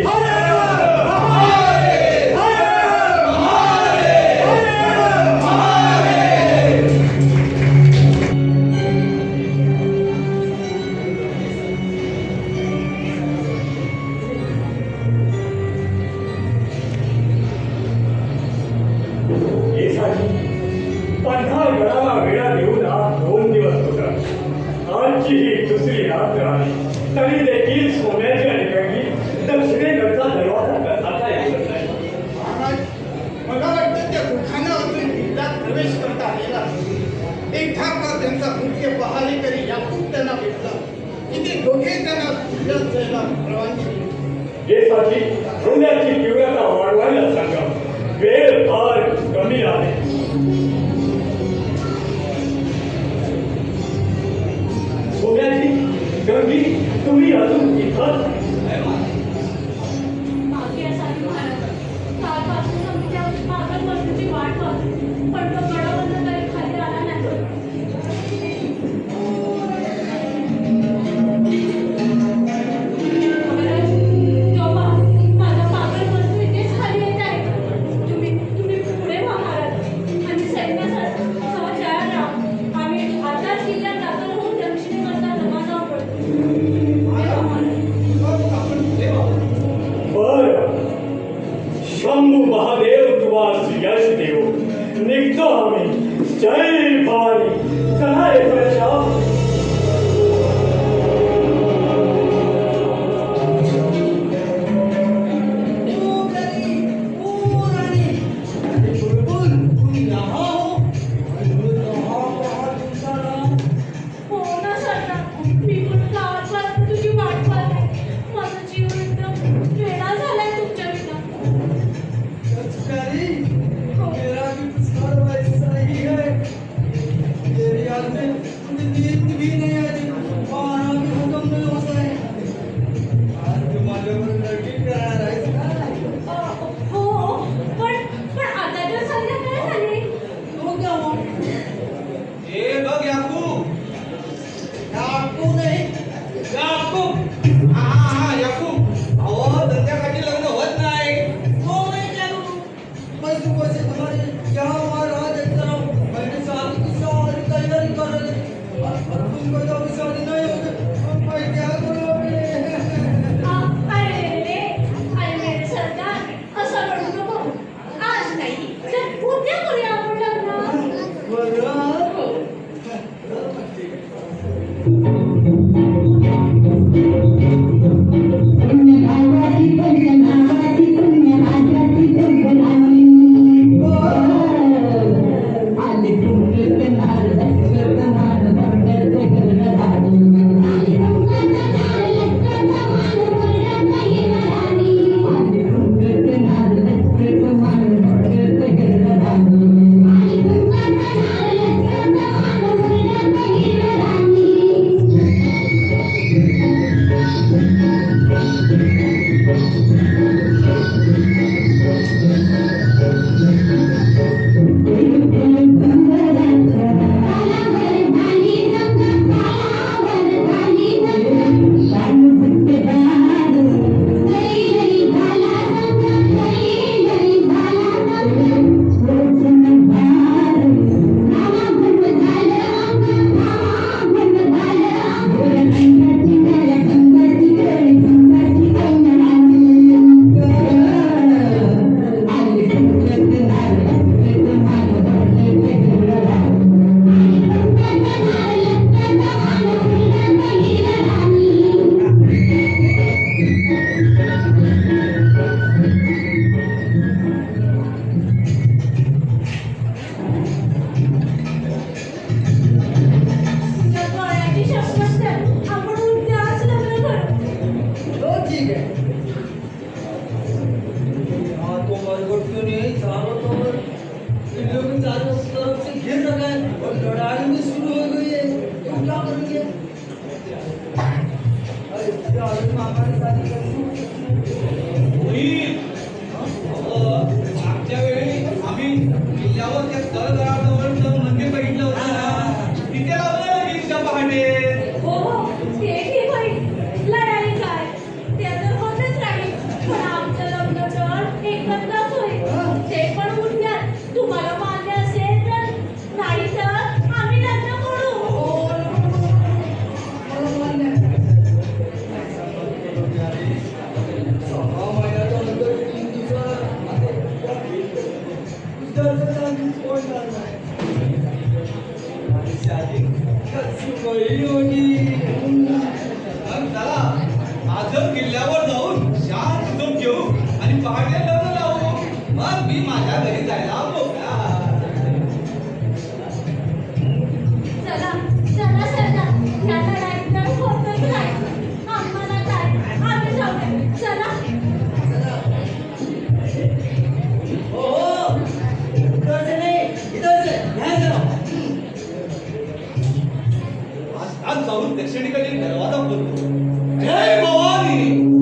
पन्हाळ गडाला वेळा देऊन आज 2 दिवस होतात. आजची ही दुसरी रात्र आली तरी देखील सोम्याची आणि गंगी दक्षिणेकडचा दरवाजा कसा येत नाही. महाराज, मला वाटतं त्या गुखांना अजून किल्ल्यात प्रवेश करता आलेला नाही. एकदा का त्यांचा मुख्य पहारे तरी यातून त्यांना भेटला की ते दोघे त्यांना किल्ल्यात जायला परवानगी दिली. हे साठी हल्ल्याची तीव्रता वाढवायला सांगा. वेळ फार कमी आहे. सोम्याजी, गंगी, तुम्ही अजून इथंच? मागे असावी महाराज. कालपासून आम्ही त्या मागल वस्तूची वाट पाहतो, पण तो गडावरनं काही खाली आला नाही. महाराज, तो पहा, माझा मागल वस्तू इथेच खाली येत आहे. तुम्ही पुढे व्हा महाराज आणि सैन्यासह तयार राहा. आम्ही आताच किल्ल्यात दाखल होऊन दक्षिणेकडचा दरवाजा उघडतो. तेव्हा महाराज. आपण पुढे वाहू. बर, शंभू महादेव तुम्हाला यश देव. निघतो आम्ही. जय भवानी. चला येतो. हो ना सरकार, मी पण गावात तुझी वाट पाहते. माझा जीव एकदम वेडा झालाय तुमच्या विना. हो. लोग चारों तरफ से घेर रखा है और लड़ाई भी शुरू हो गई है। तुम क्या करोगे? अरे क्या हमारी शादी करनी मागच्या वेळी आम्ही किल्ल्यावर त्या तळघराजवळचं मंदिर बघितलं होतं ना, तिथे लावलं गिरीच्या पहाटे. हो हो ते ठीक होईल. लढाई काय ते तर होतच राहील. पण आमचं लग्न तर एकत्रच होईल. ते पण उद्यात तुम्हाला मान्य असेल तर, नाही तर आम्ही लग्न करू. चला आजच किल्ल्यावर जाऊन शांत झोप घेऊ आणि पहाटे लग्न लावू. मग मी माझ्या घरी जायला मोकळा. चला चला सरदार, या लढाईत तर होतच राहील. आम्हाला काय, आम्ही जाऊया. चला. आज जाऊन दक्षिणेकडील दरवाजा खोलतो. जय भवानी.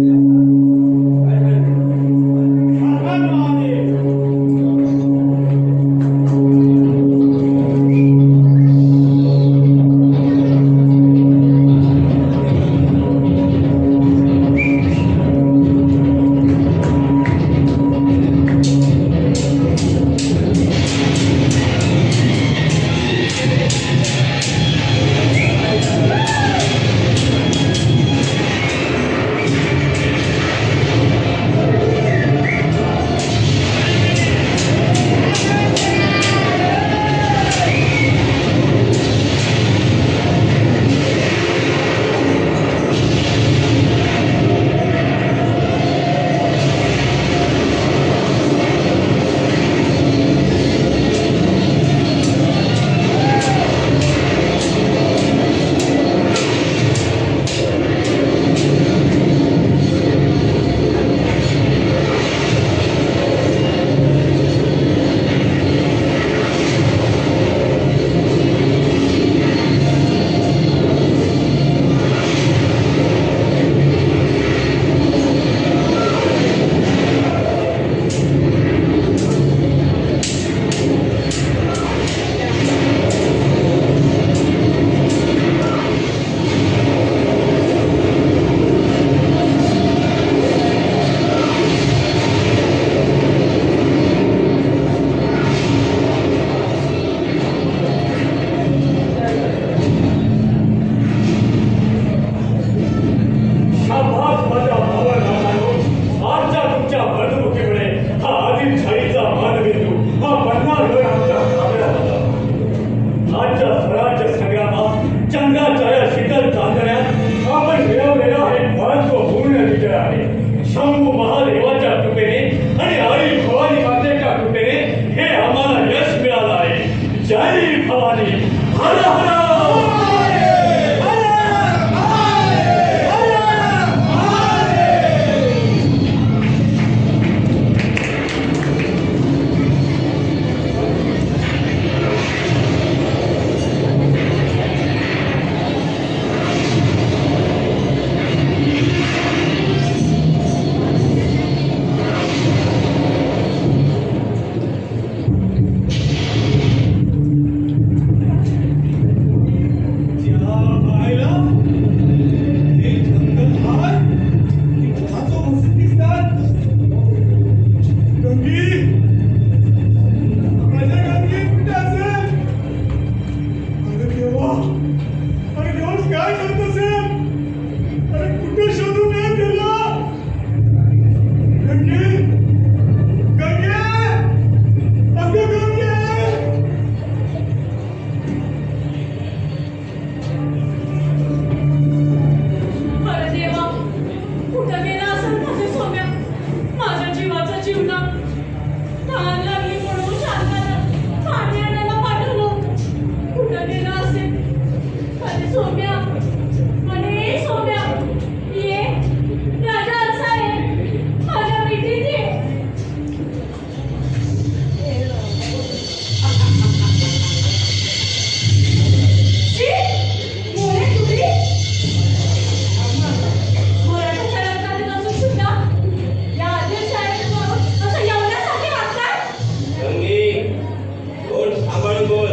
पण बोल.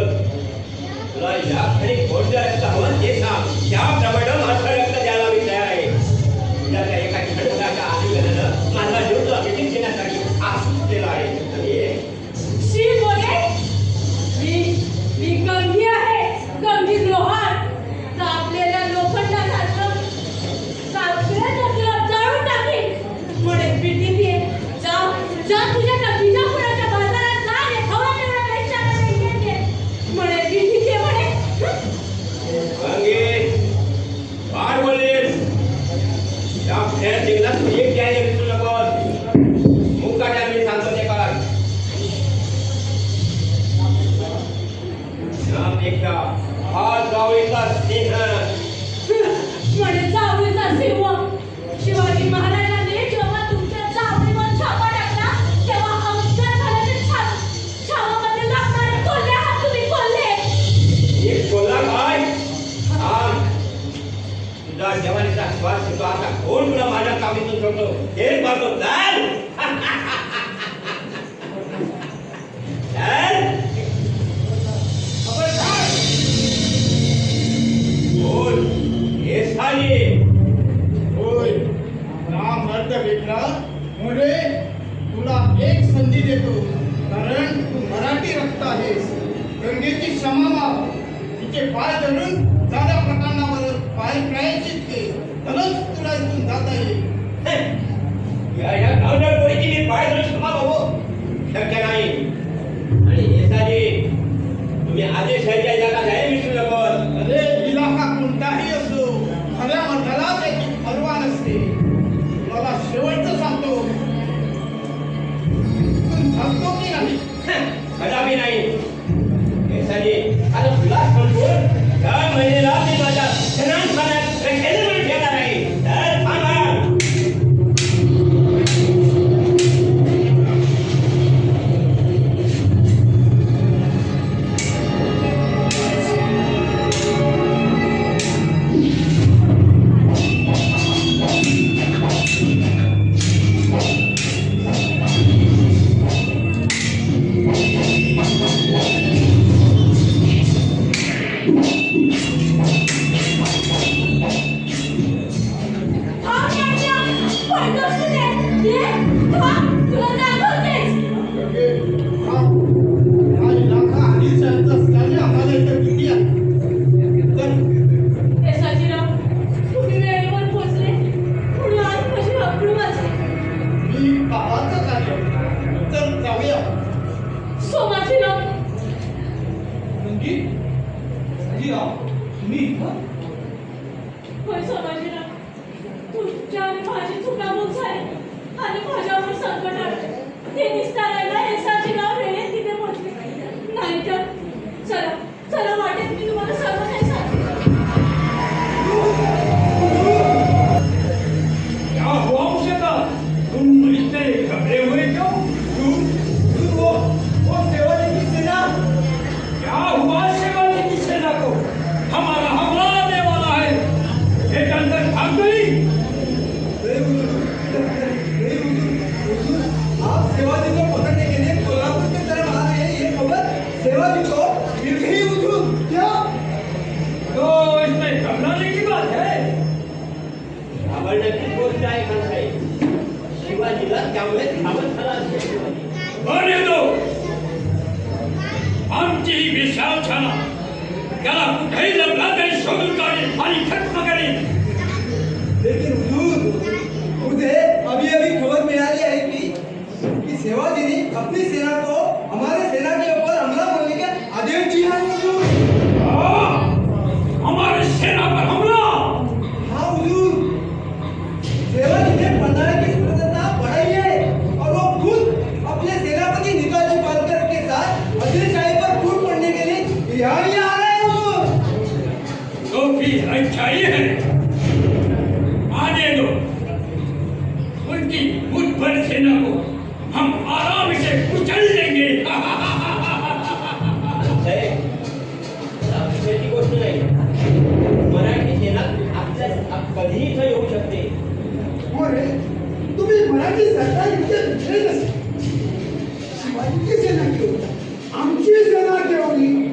तुला या क्षणी कोणतं रक्त हवं ते सांग. त्याप्रमाणे माझं रक्त द्यायला मी तयार आहे. तुझ्या त्या एका खडकाच्या आदिव्यानं माझा जीव तुला भेटीत घेण्यासाठी आसुसलेला आहे. आणि शी बोले मी गंगी आहे, गंगी लोहार कापलेल्या लोखंडासारखं सगळं जाळून टाकेल. म्हणे पिटी दे जा तुझ्या बिजापुराच्या बाजारात जा रे, हवा तेवढा पैसा नाही म्हणे पिटी दे म्हणे. गंगे फार बोलेल. या खेळ जिंकला तू एक द्यायला विसरू नकोस. मुकाट्या मी सांगतो ते काय. यापेक्षा हा जावळीचा सिंह म्हणे जावळीचा सिंह. शिवाजी महाराजांनी जेव्हा तुमच्या जावळीवर छापा टाकला तेव्हा अवघड झाल्याच्या छावामध्ये लागणारे कोल्हे हात तुम्ही कोल्हे. एक कोल्हा काय थांब. तुझा जवानीचा श्वास घेतो आता कोण तुला माझ्या कामीतून सोडतो हेच पाहतो. चाल चाल. बोल हे साली. होय राम अर्थ भेटला मुळे तुला एक संधी देतो. कारण तू मराठी रक्त आहेस. गंगेची क्षमा माग. तिचे पाय धरून दादा प्रकरणावर पाय प्रायचित के तरच तुला इथून जाता येईल. या गावच्या पोरीची मी पाय धरून क्षमा मागू शक्य नाही. आणि हे साली तुम्ही आदेशाच्या इलाका नाही विसरू नकोस. अरे इलाका कोणताही असो खऱ्या मर्दाला त्याची पर्वा नसते. मला शेवटचं सांगतो इथून थांबतो की नाही. कदापि नाही. हे साली आता तुला समजून या महिनेला मी माझ्या स्नानपाण्यात रखेल म्हणून ठेवणार आहे. तर थांबा. तुमच्या आणि माझी चुकामुक झाली आणि माझ्यावर संकट आलं. ते निस्तारायला येसाजीराव वेळेत तिथे पोहोचले. नाहीतर चला वाटेत मी तुम्हाला सर्व काही सांगते. क्या हुआ उसे का? तुम इतने घबरे हुए क्यों? वो सेवाजी की सेना. क्या हुआ शिवाजी की सेना को? हमारा हमला आने वाला है. एक अंदर भाग गई. आप शिवाजी को पकड़ने के लिए कोल्हापुर की तरफ आ रहे हैं. ये खबर शिवाजी को मिल गई. हुजूर क्या? तो इसमें घबराने की बात है. घाबरण्याची गोष्ट आहे का साहेब? शिवाजीला त्यामुळे थांबत झाला असेल. होने दो. आमची ही विशाल छाना त्याला कुठेही लपला तरी शोधून काढेल आणि खत्म करेल. लेकिन हुजूर मुझे अभी खबर मिली है कि शिवाजी ने अपनी सेना को हमारे सेना के ऊपर हमला बोलने के आदेश दिया है. हुजूर हमारे सेना पर हमला. हाँ हुजूर. शिवाजी ने पन्हाड़ की सुंदरता बढ़ाई है और वो खुद अपने सेनापति निकाजी पालकर के साथ आदिलशाही पर टूट पड़ने के लिए यहाँ आ रहे हैं. हुजूर तो फिर अच्छा ही है. आने दो. उनकी बुद्धभर सेना को हम आराम से कुचल लेंगे. साहेब आश्चर्याची गोष्ट नाही. मराठी सेना आपल्या कधीही इथं येऊ शकते. अरे तुम्ही मराठी सरकार इतके दुसरे नसते. शिवाजीची सेना घेऊन आमची सेना घेऊन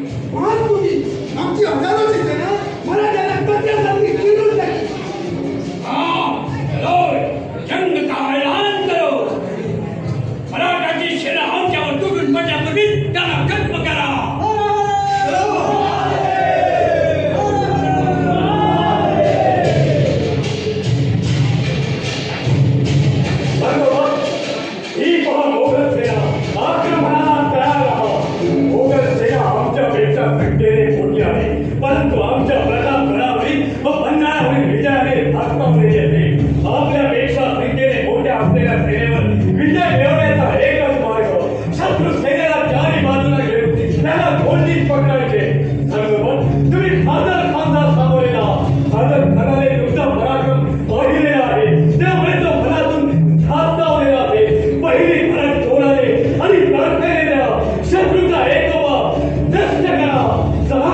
हद्दीत पकडायचे. धर्मपद तुम्ही फादर खानला सामोरेला फादर खानाने तुमचा पराक्रम पाहिलेला आहे. त्यामुळे तो मनातून धास्तावलेला आहे. पहिली भरत चोराने आणि प्रार्थनेला शत्रूचा एकोपा नष्ट करा. चला.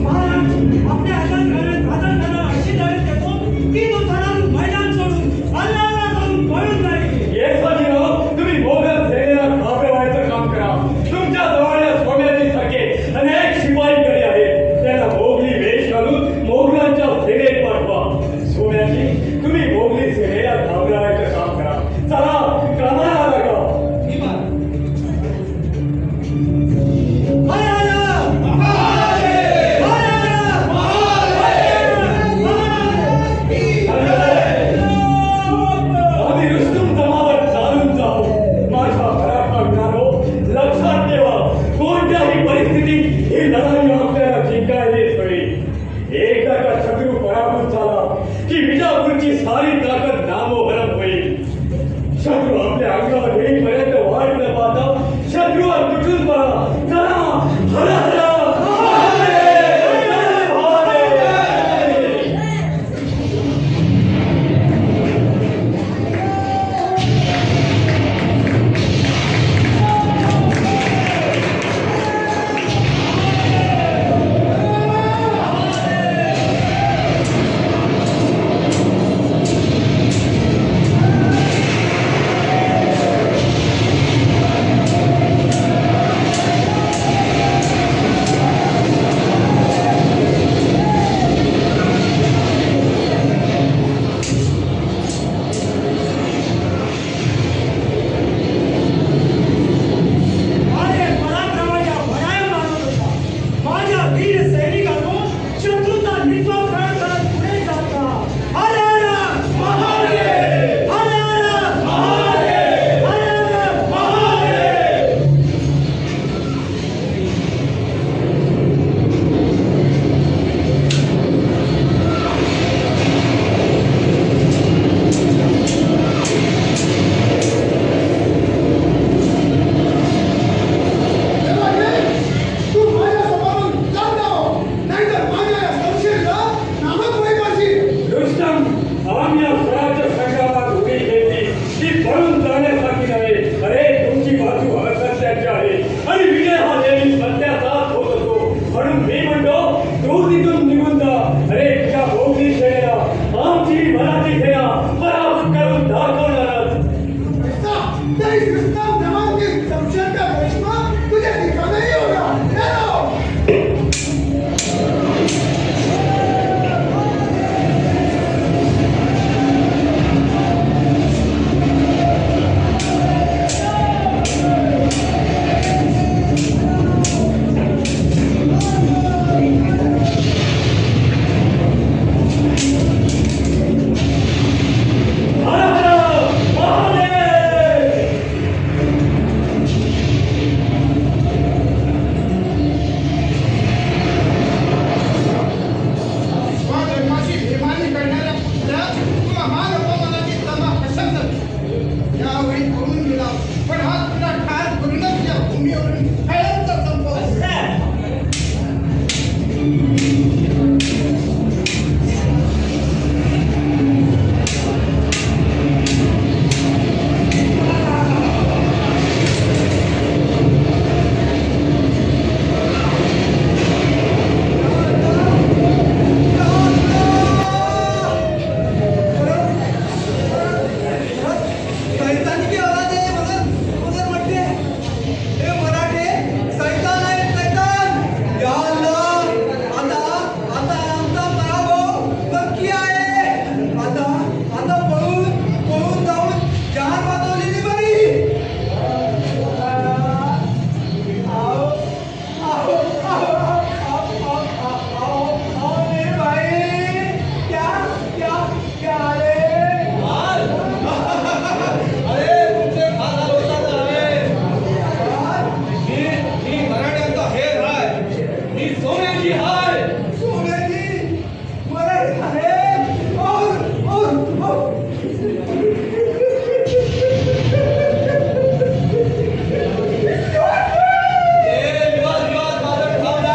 महाराज, आपल्या हातात अशी लढत देतो की तो धडाडून मैदान सोडून अल्लाहला करून पळून जाईल. येस बाजीराव, तुम्ही मोगल सेनेला घाबरे व्हायचं काम करा. तुमच्या जवळच्या सोन्याची सारखे अनेक शिपाईकडे आहेत. त्यांना मोगली वेश घालून मोगलांच्या सेनेत पाठवा. सोन्याची तुम्ही मोगली सेनेला घाबरायचं काम करा. चला, कामाला लागा. आम्ही रुस्तुम जमावर चालून जाऊ. माझ्या पराक्रमानो, लक्षात ठेवा, कोणत्याही परिस्थितीत ही लढाई आपल्याला जिंकायचीच होईल. एकदा का शत्रू पराभूत झाला की विजापूरची सारी ताकद नामोहरम होईल. शत्रू आपल्या अंगावर येईपर्यंत वाट न पाहता शत्रूवर तुटून पडा. चला, हरा हरा. माझ्या पराक्रमाच्या भराया मानत होता. माझ्या वीर सैनिकांनो, शत्रूचा निर्वाह करत पुढे जाता. हर हर महादेव! हर हर महादेव! हर हर महादेव! तू माझ्या समोरून जात जाओ, नाहीतर माझ्या या संशयाला नामच वय करशील. रुस्तम, आम्ही या स्वराज्य संग्रामात उभी घेतली ती पळून जाण्यासाठी नव्हे. अरे, तुमची बाजू असत्याची आहे आणि विजय हा नेहमी सत्याचाच होत असतो. म्हणून मी म्हणतो, तू तिथून निघून जा. अरे, तुझ्या मोगली सेनेला आमची मराठी सेना पराभूत करून दाखवणारच. तेईस रुस्तम जमान की शमशेर का करिश्मा तुझे दिखा नहीं होगा. चलो. हर हर महादेव! स्वधर्माची बेमानी करणाऱ्या पुतळ्या तुला महान अपमानाची तमा कशात झाली. यावेळी पळून गेला, पण हा तुला ठार करूनच या भूमीवरून हळद संपवला. सैतान की औलाद आहे म्हणून उदर म्हणते. हे मराठे सैतान आहेत, सैतान. या अल्लाह, आता आमचा पराभव नक्की आहे. आता पळून जाऊन जहान वाचवलेली बरी. मेरे भाई, क्या रे? अरे तुमचे फार होतात आहे. मी मराठ्यांचा हेर आहे. मी सोन्याची हाय. सोन्याची मराठी आहे. और विवाद माझं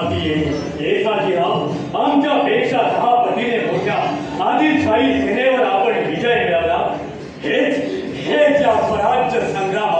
हाती येईल हे साजीराव आमच्यापेक्षा 10 पटीने मोठ्या आदिलशाही सेनेवर आपण विजय मिळवला हेच या स्वराज्य संग्राम